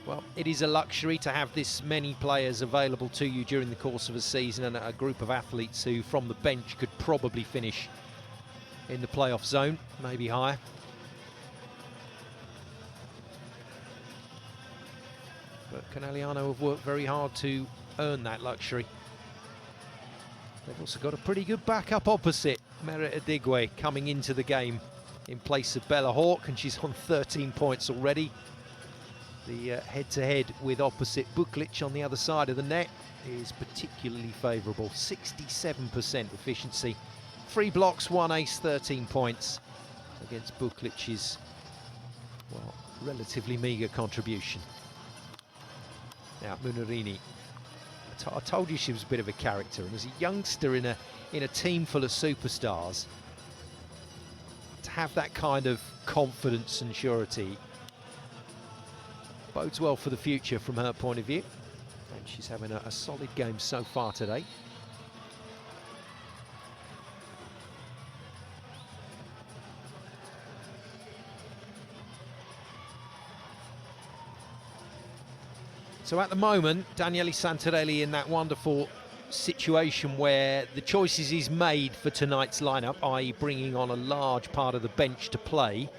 Well, it is a luxury to have this many players available to you during the course of a season, and a group of athletes who from the bench could probably finish in the playoff zone, maybe higher. But Conegliano have worked very hard to earn that luxury. They've also got a pretty good backup opposite, Merita Digwe, coming into the game in place of Bella Hawk, and she's on 13 points already. The head-to-head with opposite Buklic on the other side of the net is particularly favourable. 67% efficiency. 3 blocks, 1 ace, 13 points against Buklic's, well, relatively meagre contribution. Now, Munarini, I told you she was a bit of a character, and as a youngster in a team full of superstars, to have that kind of confidence and surety bodes well for the future from her point of view. And she's having a solid game so far today. So at the moment, Daniele Santarelli in that wonderful situation where the choices he's made for tonight's lineup, i.e. bringing on a large part of the bench to play,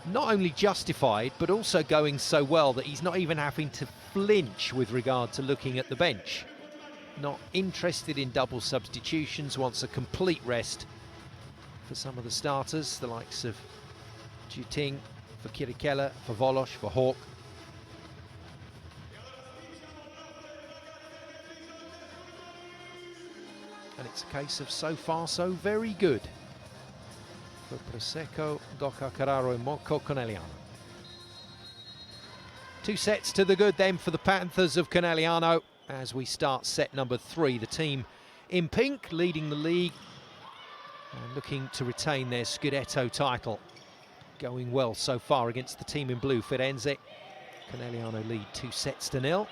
not only justified, but also going so well that he's not even having to flinch with regard to looking at the bench. Not interested in double substitutions, wants a complete rest for some of the starters, the likes of Juting, for Kirikella, for Volosh, for Hawk. And it's a case of so far so very good for Prosecco, A.Carraro, Imoco, Conegliano. 2 sets to the good then for the Panthers of Conegliano as we start set number 3. The team in pink leading the league and looking to retain their Scudetto title. Going well so far against the team in blue, Firenze. Conegliano lead 2-0.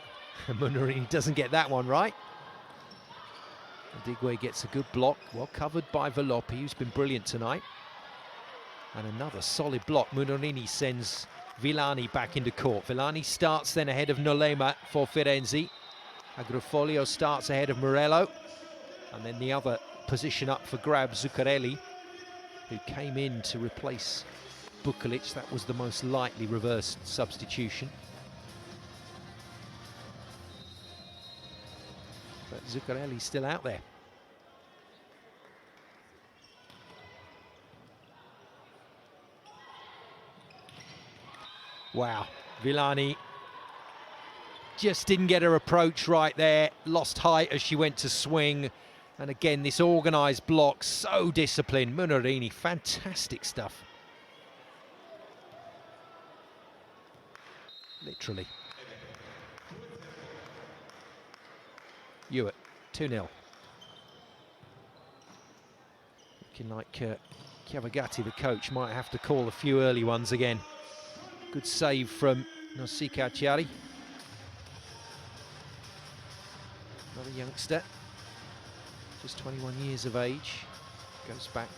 Munarini doesn't get that one right. Digwe gets a good block, well covered by Velopi, who's been brilliant tonight. And another solid block. Munarini sends Villani back into court. Villani starts then ahead of Nolema for Firenze. Agrofolio starts ahead of Morello. And then the other position up for grab, Zuccarelli, who came in to replace Buklic. That was the most likely reversed substitution. But Zuccarelli's still out there. Wow, Villani just didn't get her approach right there, lost height as she went to swing, and again this organised block, so disciplined. Munarini, fantastic stuff. Literally. Hewitt, 2-0. Looking like Chiavagatti, the coach, might have to call a few early ones again. Good save from Nausicaa Chiari. Another youngster, just 21 years of age. Goes back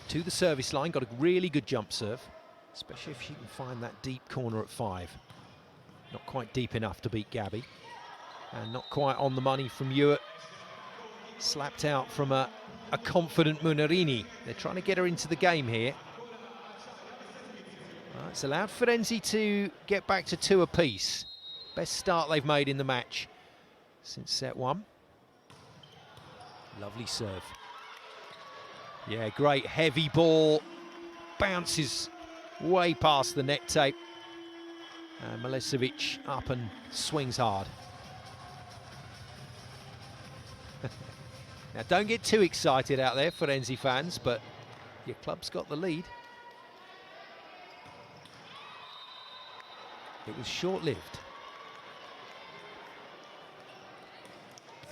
to the service line, got a really good jump serve, especially if she can find that deep corner at 5. Not quite deep enough to beat Gabi. And not quite on the money from Hewitt. Slapped out from a confident Munarini. They're trying to get her into the game here. It's allowed Firenze to get back to 2 apiece. Best start they've made in the match since set one. Lovely serve. Yeah, great heavy ball. Bounces way past the net tape. And Milicevic up and swings hard. Now, don't get too excited out there, Firenze fans, but your club's got the lead. It was short-lived.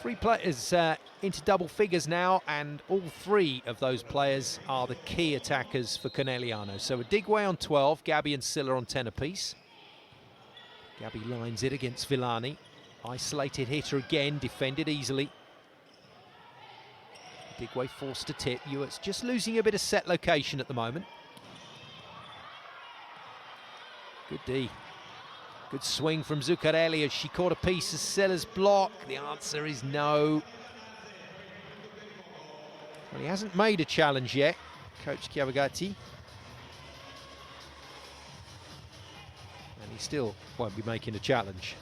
3 players into double figures now, and all 3 of those players are the key attackers for Conegliano. So Adigwe on 12, Gabi and Silla on 10 apiece. Gabi lines it against Villani. Isolated hitter again, defended easily. Adigwe forced to tip. Ewert's just losing a bit of set location at the moment. Good D. Good swing from Zuccarelli as she caught a piece of Silla's block. The answer is no. Well, he hasn't made a challenge yet, Coach Chiavagatti. And he still won't be making a challenge.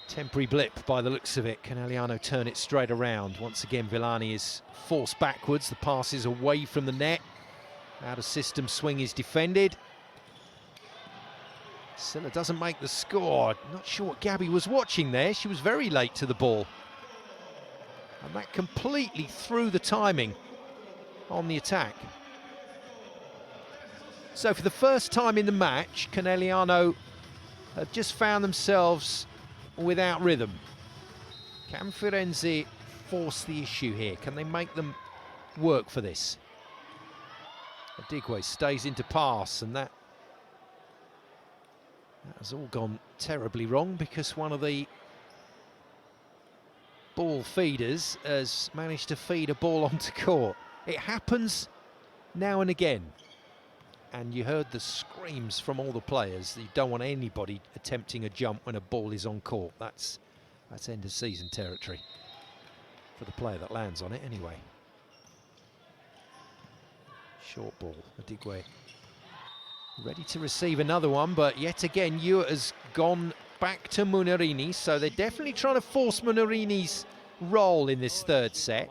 Temporary blip by the looks of it. Conegliano turn it straight around. Once again, Villani is forced backwards. The pass is away from the net. Out of system swing is defended. Silla doesn't make the score. Not sure what Gabi was watching there. She was very late to the ball. And that completely threw the timing on the attack. So for the first time in the match, Conegliano have just found themselves without rhythm. Can Firenze force the issue here? Can they make them work for this? Adigwe stays into pass, and that has all gone terribly wrong because one of the ball feeders has managed to feed a ball onto court. It happens now and again. And you heard the screams from all the players that you don't want anybody attempting a jump when a ball is on court. That's end of season territory for the player that lands on it anyway. Short ball, Adigwe ready to receive another one, but yet again Ewert has gone back to Munarini, so they're definitely trying to force Munarini's role in this third set.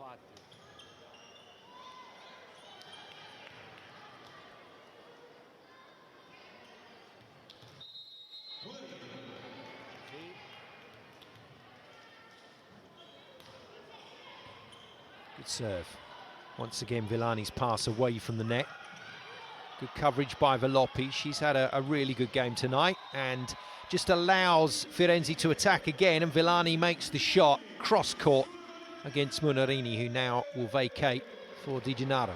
Good serve. Once again, Villani's pass away from the net. Good coverage by Velopi. She's had a really good game tonight and just allows Firenze to attack again, and Villani makes the shot cross court against Munarini, who now will vacate for Di Gennaro.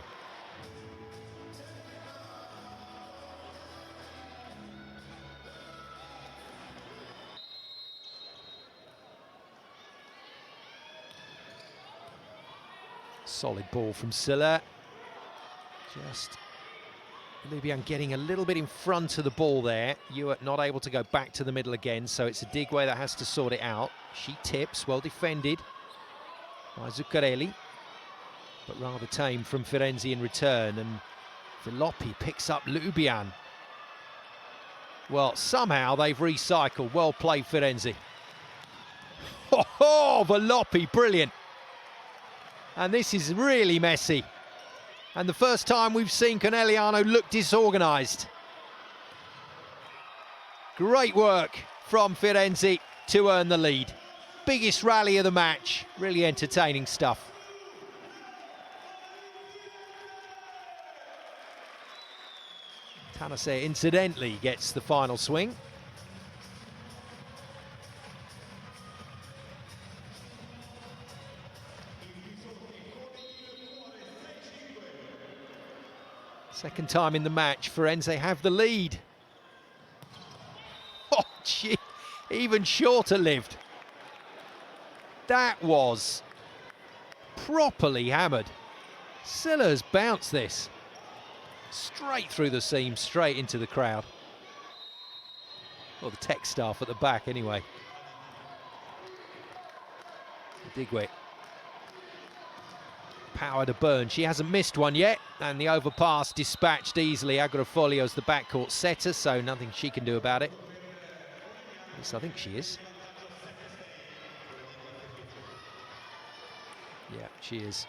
Solid ball from Silla. Just Lubian getting a little bit in front of the ball there. Ewert not able to go back to the middle again, so it's Adigwe that has to sort it out. She tips, well defended by Zuccarelli, but rather tame from Firenze in return, and Velopi picks up Lubian. Well, somehow they've recycled. Well played, Firenze. Oh, Velopi, brilliant. And this is really messy. And the first time we've seen Conegliano look disorganised. Great work from Firenze to earn the lead. Biggest rally of the match. Really entertaining stuff. Tanase incidentally gets the final swing. Second time in the match, Firenze have the lead. Oh, gee, even shorter lived. That was properly hammered. Silla's bounced this. Straight through the seam, straight into the crowd. Well, the tech staff at the back anyway. Adigwe power to burn. She hasn't missed one yet, and the overpass dispatched easily. Agrofolio's the backcourt setter, so nothing she can do about it. At least I think she is. Yeah, she is.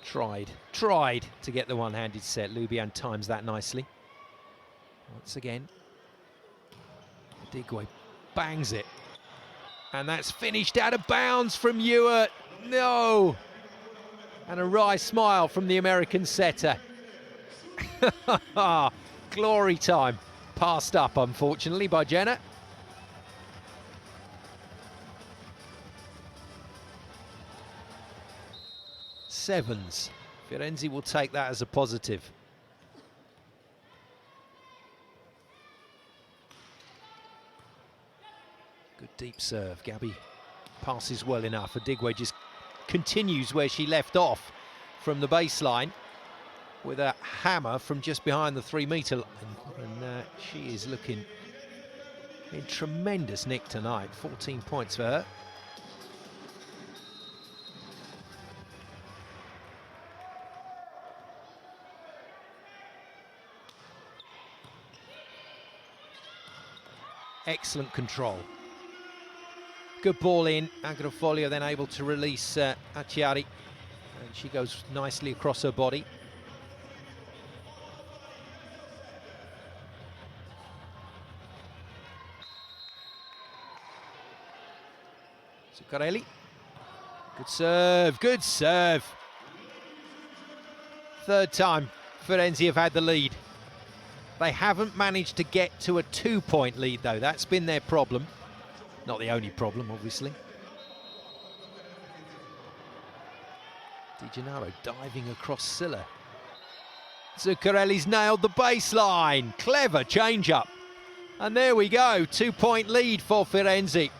Tried to get the one-handed set. Lubian times that nicely. Once again, Digwe bangs it. And that's finished out of bounds from Ewart. No! And a wry smile from the American setter. Glory time. Passed up, unfortunately, by Jenna. Sevens. Firenze will take that as a positive. Good deep serve. Gabi passes well enough. Adigwe just continues where she left off from the baseline with a hammer from just behind the 3-metre line. And she is looking in tremendous nick tonight. 14 points for her. Excellent control. Good ball in. Agrofolio then able to release Acciari. And she goes nicely across her body. Zuccarelli. Good serve, good serve. Third time Firenze have had the lead. They haven't managed to get to a 2-point lead, though. That's been their problem. Not the only problem, obviously. Di Gennaro diving across Silla. Zuccarelli's nailed the baseline. Clever change-up. And there we go, 2-point lead for Firenze.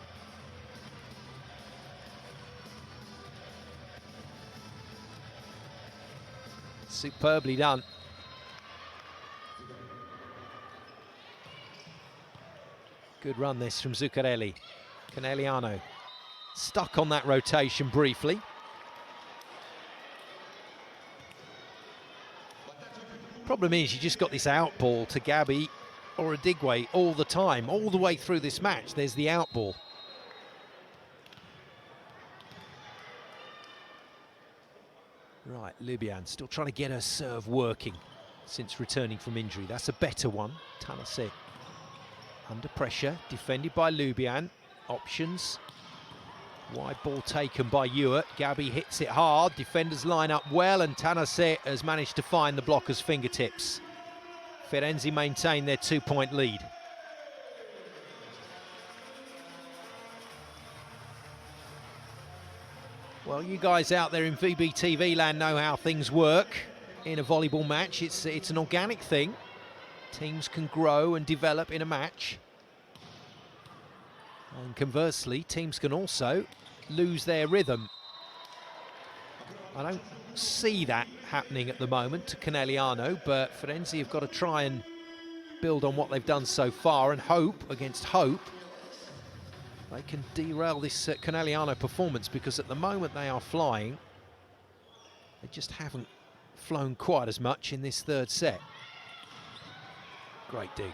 Superbly done. Good run this from Zuccarelli. Conegliano stuck on that rotation briefly. Problem is, you just got this out ball to Gabi or Adigwe all the time, all the way through this match. There's the out ball. Right, Lubian still trying to get her serve working since returning from injury. That's a better one. Tanase under pressure, defended by Lubian. Options. Wide ball taken by Ewart. Gabi hits it hard. Defenders line up well, and Tanase has managed to find the blocker's fingertips. Firenze maintain their 2-point lead. Well, you guys out there in VBTV land know how things work in a volleyball match. It's an organic thing. Teams can grow and develop in a match. And conversely, teams can also lose their rhythm. I don't see that happening at the moment to Conegliano, but Firenze have got to try and build on what they've done so far and hope against hope they can derail this Conegliano performance, because at the moment they are flying. They just haven't flown quite as much in this third set. Great dig.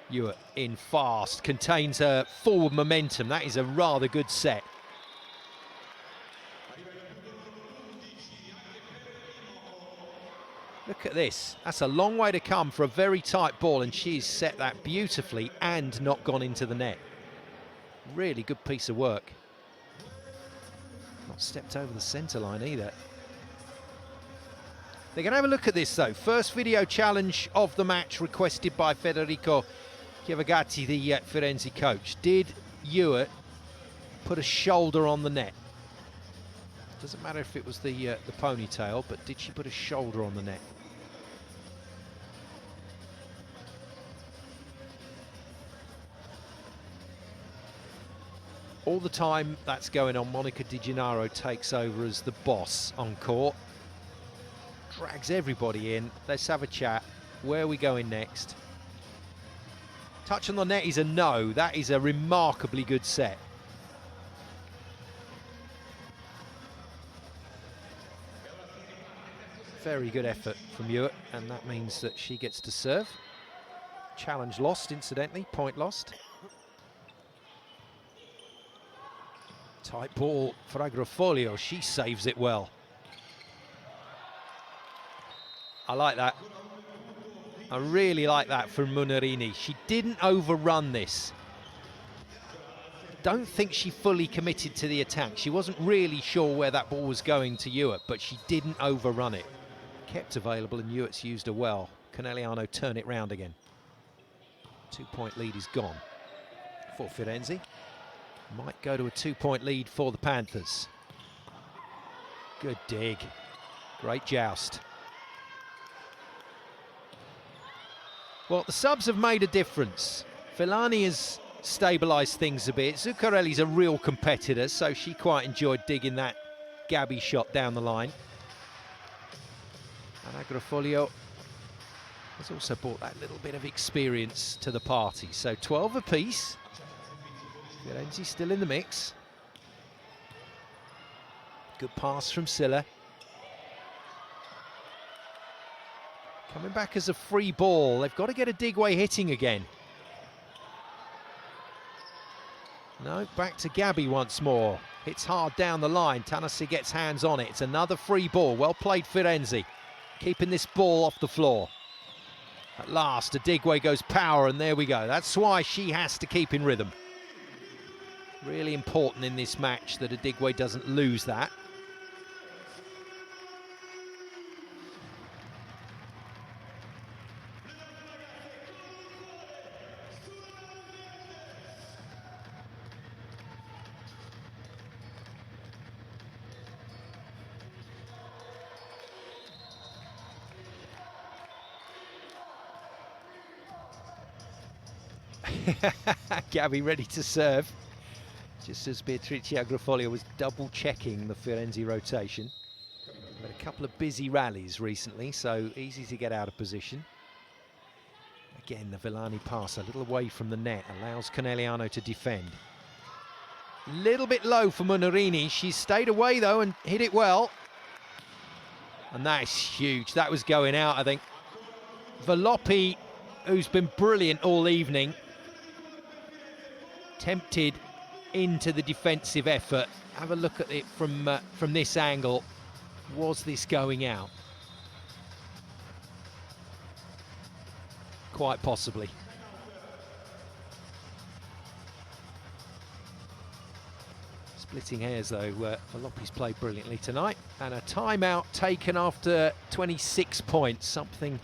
Ewart in fast, contains her forward momentum. That is a rather good set. Look at this. That's a long way to come for a very tight ball, and she's set that beautifully and not gone into the net. Really good piece of work. Not stepped over the centre line either. They're going to have a look at this, though. First video challenge of the match requested by Federico Chiavagatti, the Firenze coach. Did Ewart put a shoulder on the net? Doesn't matter if it was the ponytail, but did she put a shoulder on the net? All the time that's going on, Monica Di Gennaro takes over as the boss on court. Drags everybody in. Let's have a chat. Where are we going next? Touch on the net is a no. That is a remarkably good set. Very good effort from Hewitt, and that means that she gets to serve. Challenge lost, incidentally, point lost. Tight ball for Agrofolio, she saves it well. I like that. I really like that from Munarini. She didn't overrun this. Don't think she fully committed to the attack. She wasn't really sure where that ball was going to Hewitt, but she didn't overrun it. Kept available, and Hewitt's used her well. Conegliano turn it round again. 2-point lead is gone for Firenze. Might go to a 2-point lead for the Panthers. Good dig. Great joust. Well, the subs have made a difference. Villani has stabilised things a bit. Zuccarelli's a real competitor, so she quite enjoyed digging that Gabi shot down the line. And Agrofolio has also brought that little bit of experience to the party. So 12 apiece. Firenze still in the mix. Good pass from Silla. Coming back as a free ball. They've got to get a Digway hitting again. No, back to Gabi once more. Hits hard down the line. Tanasi gets hands on it. It's another free ball. Well played, Firenze. Keeping this ball off the floor. At last, a Digway goes power, and there we go. That's why she has to keep in rhythm. Really important in this match that a Digway doesn't lose that. Gabi ready to serve, just as Beatrice Agrofolio was double-checking the Firenze rotation. Had a couple of busy rallies recently, so easy to get out of position. Again, the Villani pass a little away from the net, allows Conegliano to defend. Little bit low for Munarini. She's stayed away, though, and hit it well. And that is huge. That was going out, I think. Voloppi, who's been brilliant all evening, tempted into the defensive effort. Have a look at it from this angle. Was this going out? Quite possibly. Splitting hairs though. Voloppi's played brilliantly tonight, and a timeout taken after 26 points. Something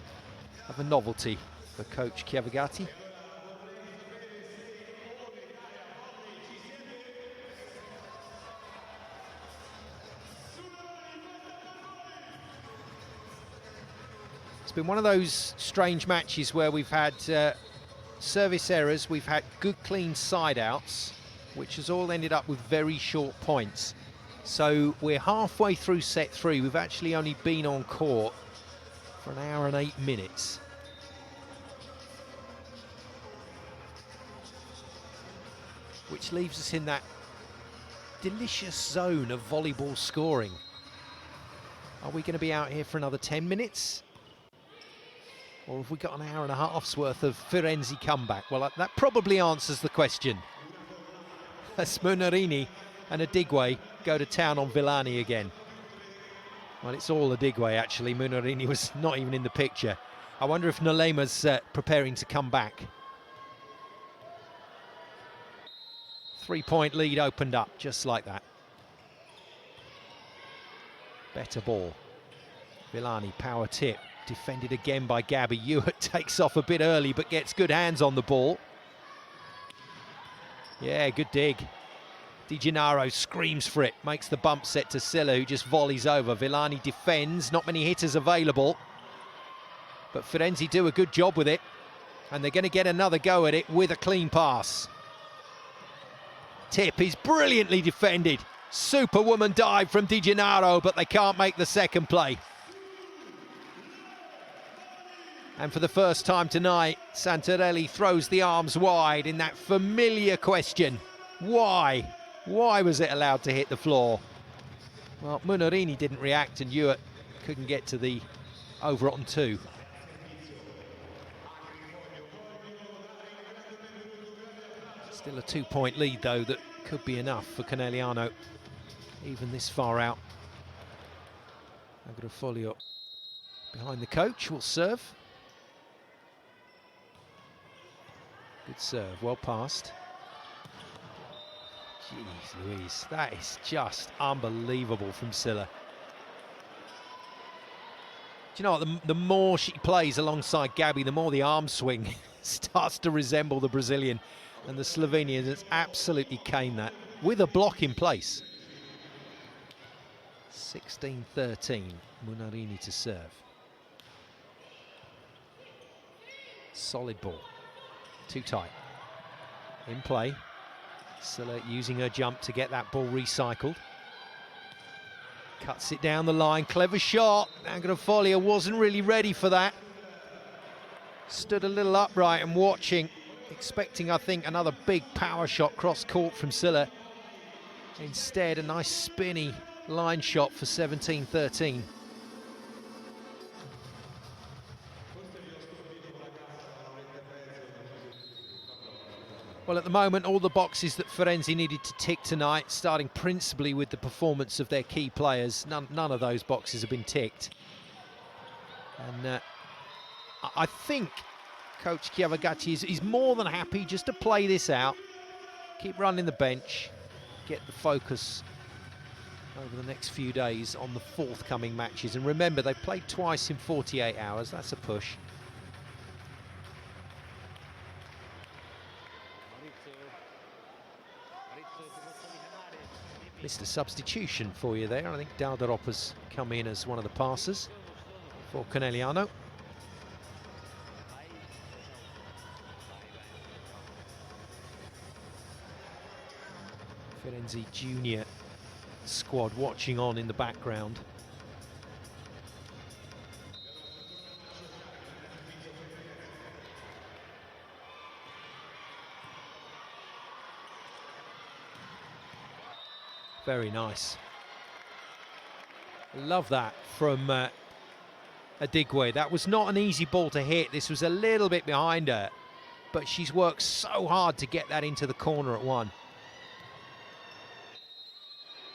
of a novelty for coach Chiavagatti. It's been one of those strange matches where we've had service errors, we've had good clean side outs, which has all ended up with very short points. So we're halfway through set 3. We've actually only been on court for an hour and 8 minutes. Which leaves us in that delicious zone of volleyball scoring. Are we going to be out here for another 10 minutes? Or have we got an hour and a half's worth of Firenze comeback? Well, that probably answers the question. As Munarini and a Digway go to town on Villani again. Well, it's all a Digway, actually. Munarini was not even in the picture. I wonder if Nolema's preparing to come back. 3-point lead opened up, just like that. Better ball. Villani, power tip. Defended again by Gabi. Hewitt takes off a bit early, but gets good hands on the ball. Yeah, good dig. Di Gennaro screams for it, makes the bump set to Silla, who just volleys over. Villani defends, not many hitters available. But Firenze do a good job with it, and they're going to get another go at it with a clean pass. Tip is brilliantly defended. Superwoman dive from Di Gennaro, but they can't make the second play. And for the first time tonight, Santarelli throws the arms wide in that familiar question. Why? Why was it allowed to hit the floor? Well, Munarini didn't react, and Hewitt couldn't get to the over on 2. Still a 2-point lead, though, that could be enough for Conegliano, even this far out. A.Carraro behind the coach will serve. Good serve, well passed. Jeez Louise, that is just unbelievable from Silla. Do you know what, the more she plays alongside Gabi, the more the arm swing starts to resemble the Brazilian. And the Slovenian has absolutely caned that, with a block in place. 16-13, Munarini to serve. Solid ball, too tight. In play, Silla using her jump to get that ball recycled. Cuts it down the line, clever shot. A.Carraro wasn't really ready for that. Stood a little upright and watching, expecting, I think, another big power shot cross court from Silla. Instead, a nice spinny line shot for 17-13. Well, at the moment, all the boxes that Firenze needed to tick tonight, starting principally with the performance of their key players, none of those boxes have been ticked. And I think Coach Chiavagatti is more than happy just to play this out, keep running the bench, get the focus over the next few days on the forthcoming matches. And remember, they've played twice in 48 hours. That's a push. Missed a substitution for you there. I think Daldaropa's come in as one of the passers for Conegliano. Firenze junior squad watching on in the background. Very nice. Love that from Adigwe. That was not an easy ball to hit. This was a little bit behind her, but she's worked so hard to get that into the corner at 1.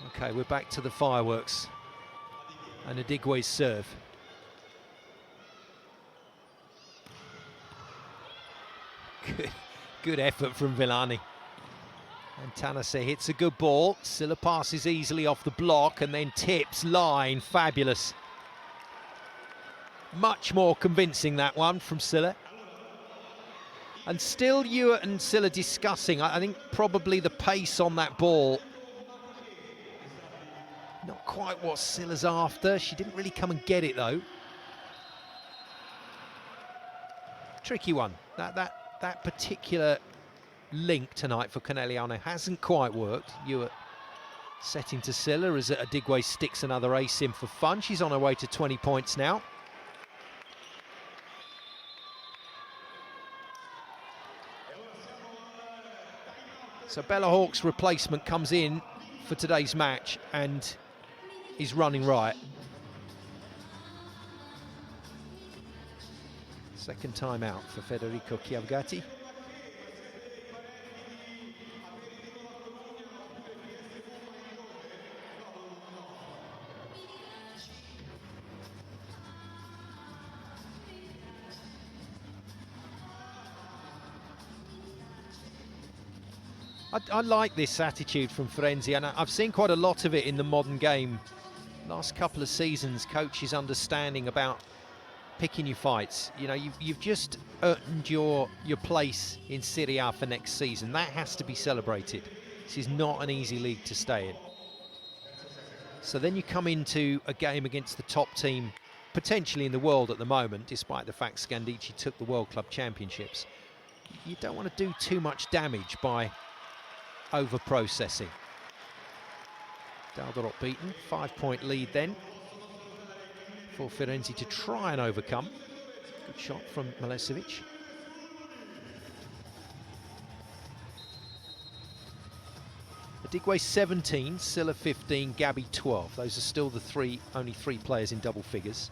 Okay, we're back to the fireworks and Adigwe's serve. Good effort from Villani. And Tanase hits a good ball. Silla passes easily off the block and then tips line. Fabulous. Much more convincing, that one from Silla. And still Ewart and Silla discussing. I think probably the pace on that ball, not quite what Silla's after. She didn't really come and get it, though. Tricky one. That particular link tonight for Conegliano hasn't quite worked. Ewart setting to Silla as Adigwe sticks another ace in for fun. She's on her way to 20 points now. So Bella Hawke's replacement comes in for today's match and is running riot. Second time out for Federico Chiavagatti. I like this attitude from Firenze, and I've seen quite a lot of it in the modern game. Last couple of seasons, coaches understanding about picking your fights. You know, you've just earned your place in Serie A for next season. That has to be celebrated. This is not an easy league to stay in. So then you come into a game against the top team, potentially in the world at the moment, despite the fact Scandici took the World Club Championships. You don't want to do too much damage by over-processing. Daldarop beaten, 5-point lead then for Firenze to try and overcome. Good shot from Milesevic. Adigwe 17, Silla 15, Gabi 12. Those are still the only three players in double figures.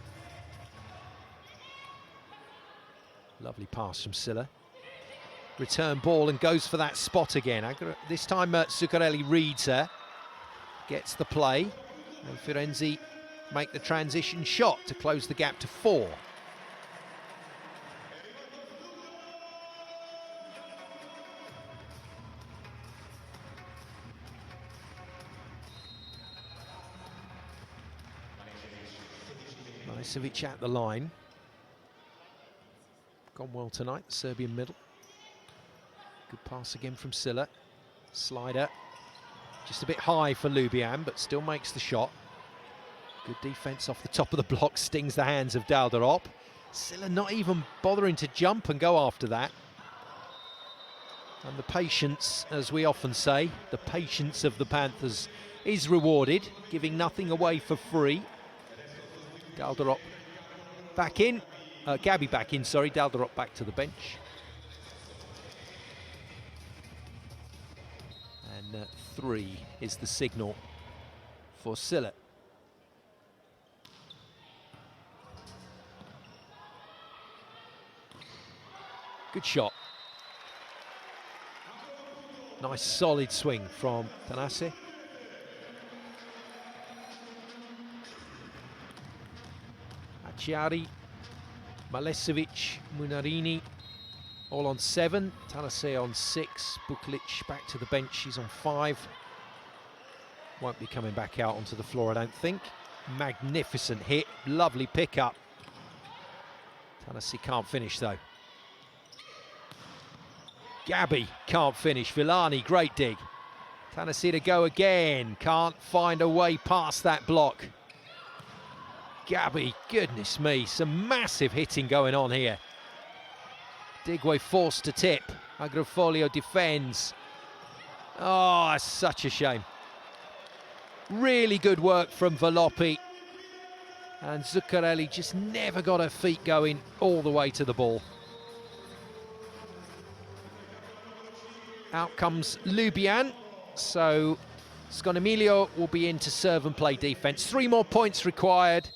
Lovely pass from Silla. Return ball and goes for that spot again. This time Zuccarelli reads her, gets the play, and Firenze make the transition shot to close the gap to 4. Milicevic at the line. Gone well tonight, the Serbian middle. Good pass again from Silla. Slider. Just a bit high for Lubian, but still makes the shot. Good defence off the top of the block, stings the hands of Dalderop. Silla not even bothering to jump and go after that. And the patience, as we often say, the patience of the Panthers is rewarded, giving nothing away for free. Dalderop back in. Gabi back in, sorry. Dalderop back to the bench. And 3 is the signal for Silla. Good shot. Nice solid swing from Tanase. Acciari, Malesevic, Munarini, all on 7. Tanase on 6. Buklic back to the bench, he's on 5. Won't be coming back out onto the floor, I don't think. Magnificent hit, lovely pickup. Tanase can't finish though. Gabi can't finish. Villani, great dig. Tanase to go again. Can't find a way past that block. Gabi, goodness me, some massive hitting going on here. Digwe forced to tip. Agrofolio defends. Oh, that's such a shame. Really good work from Voloppi. And Zuccarelli just never got her feet going all the way to the ball. Out comes Lubian, so Sconemilio will be in to serve and play defence. 3 more points required.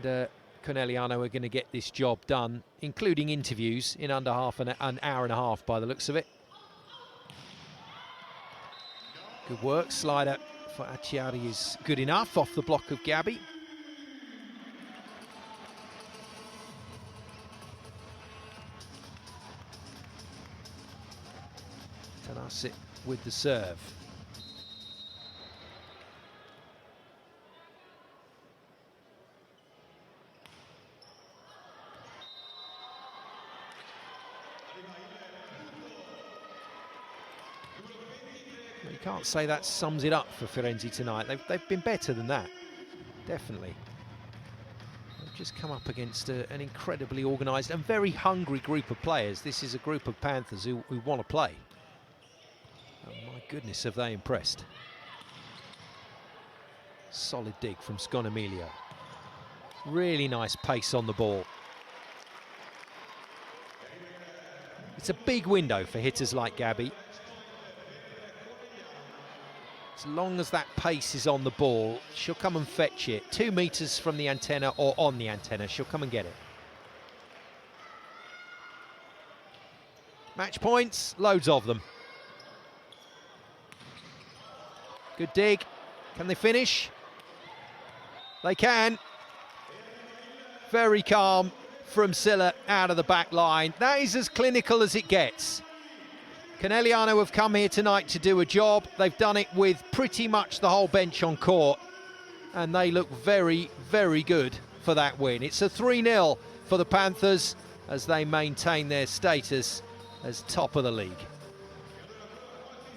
And Conegliano are going to get this job done, including interviews, in under an hour and a half by the looks of it. Good work, slider for Acciari is good enough off the block of Gabi. Tanase with the serve. You can't say that sums it up for Firenze tonight. They've been better than that, definitely. They've just come up against an incredibly organised and very hungry group of players. This is a group of Panthers who want to play. Oh my goodness, have they impressed. Solid dig from Sconemilio. Really nice pace on the ball. It's a big window for hitters like Gabi. As long as that pace is on the ball, she'll come and fetch it. 2 meters from the antenna or on the antenna, she'll come and get it. Match points, loads of them. Good dig. Can they finish? They can. Very calm from Silla out of the back line. That is as clinical as it gets. Conegliano have come here tonight to do a job. They've done it with pretty much the whole bench on court. And they look very, very good for that win. It's a 3-0 for the Panthers as they maintain their status as top of the league.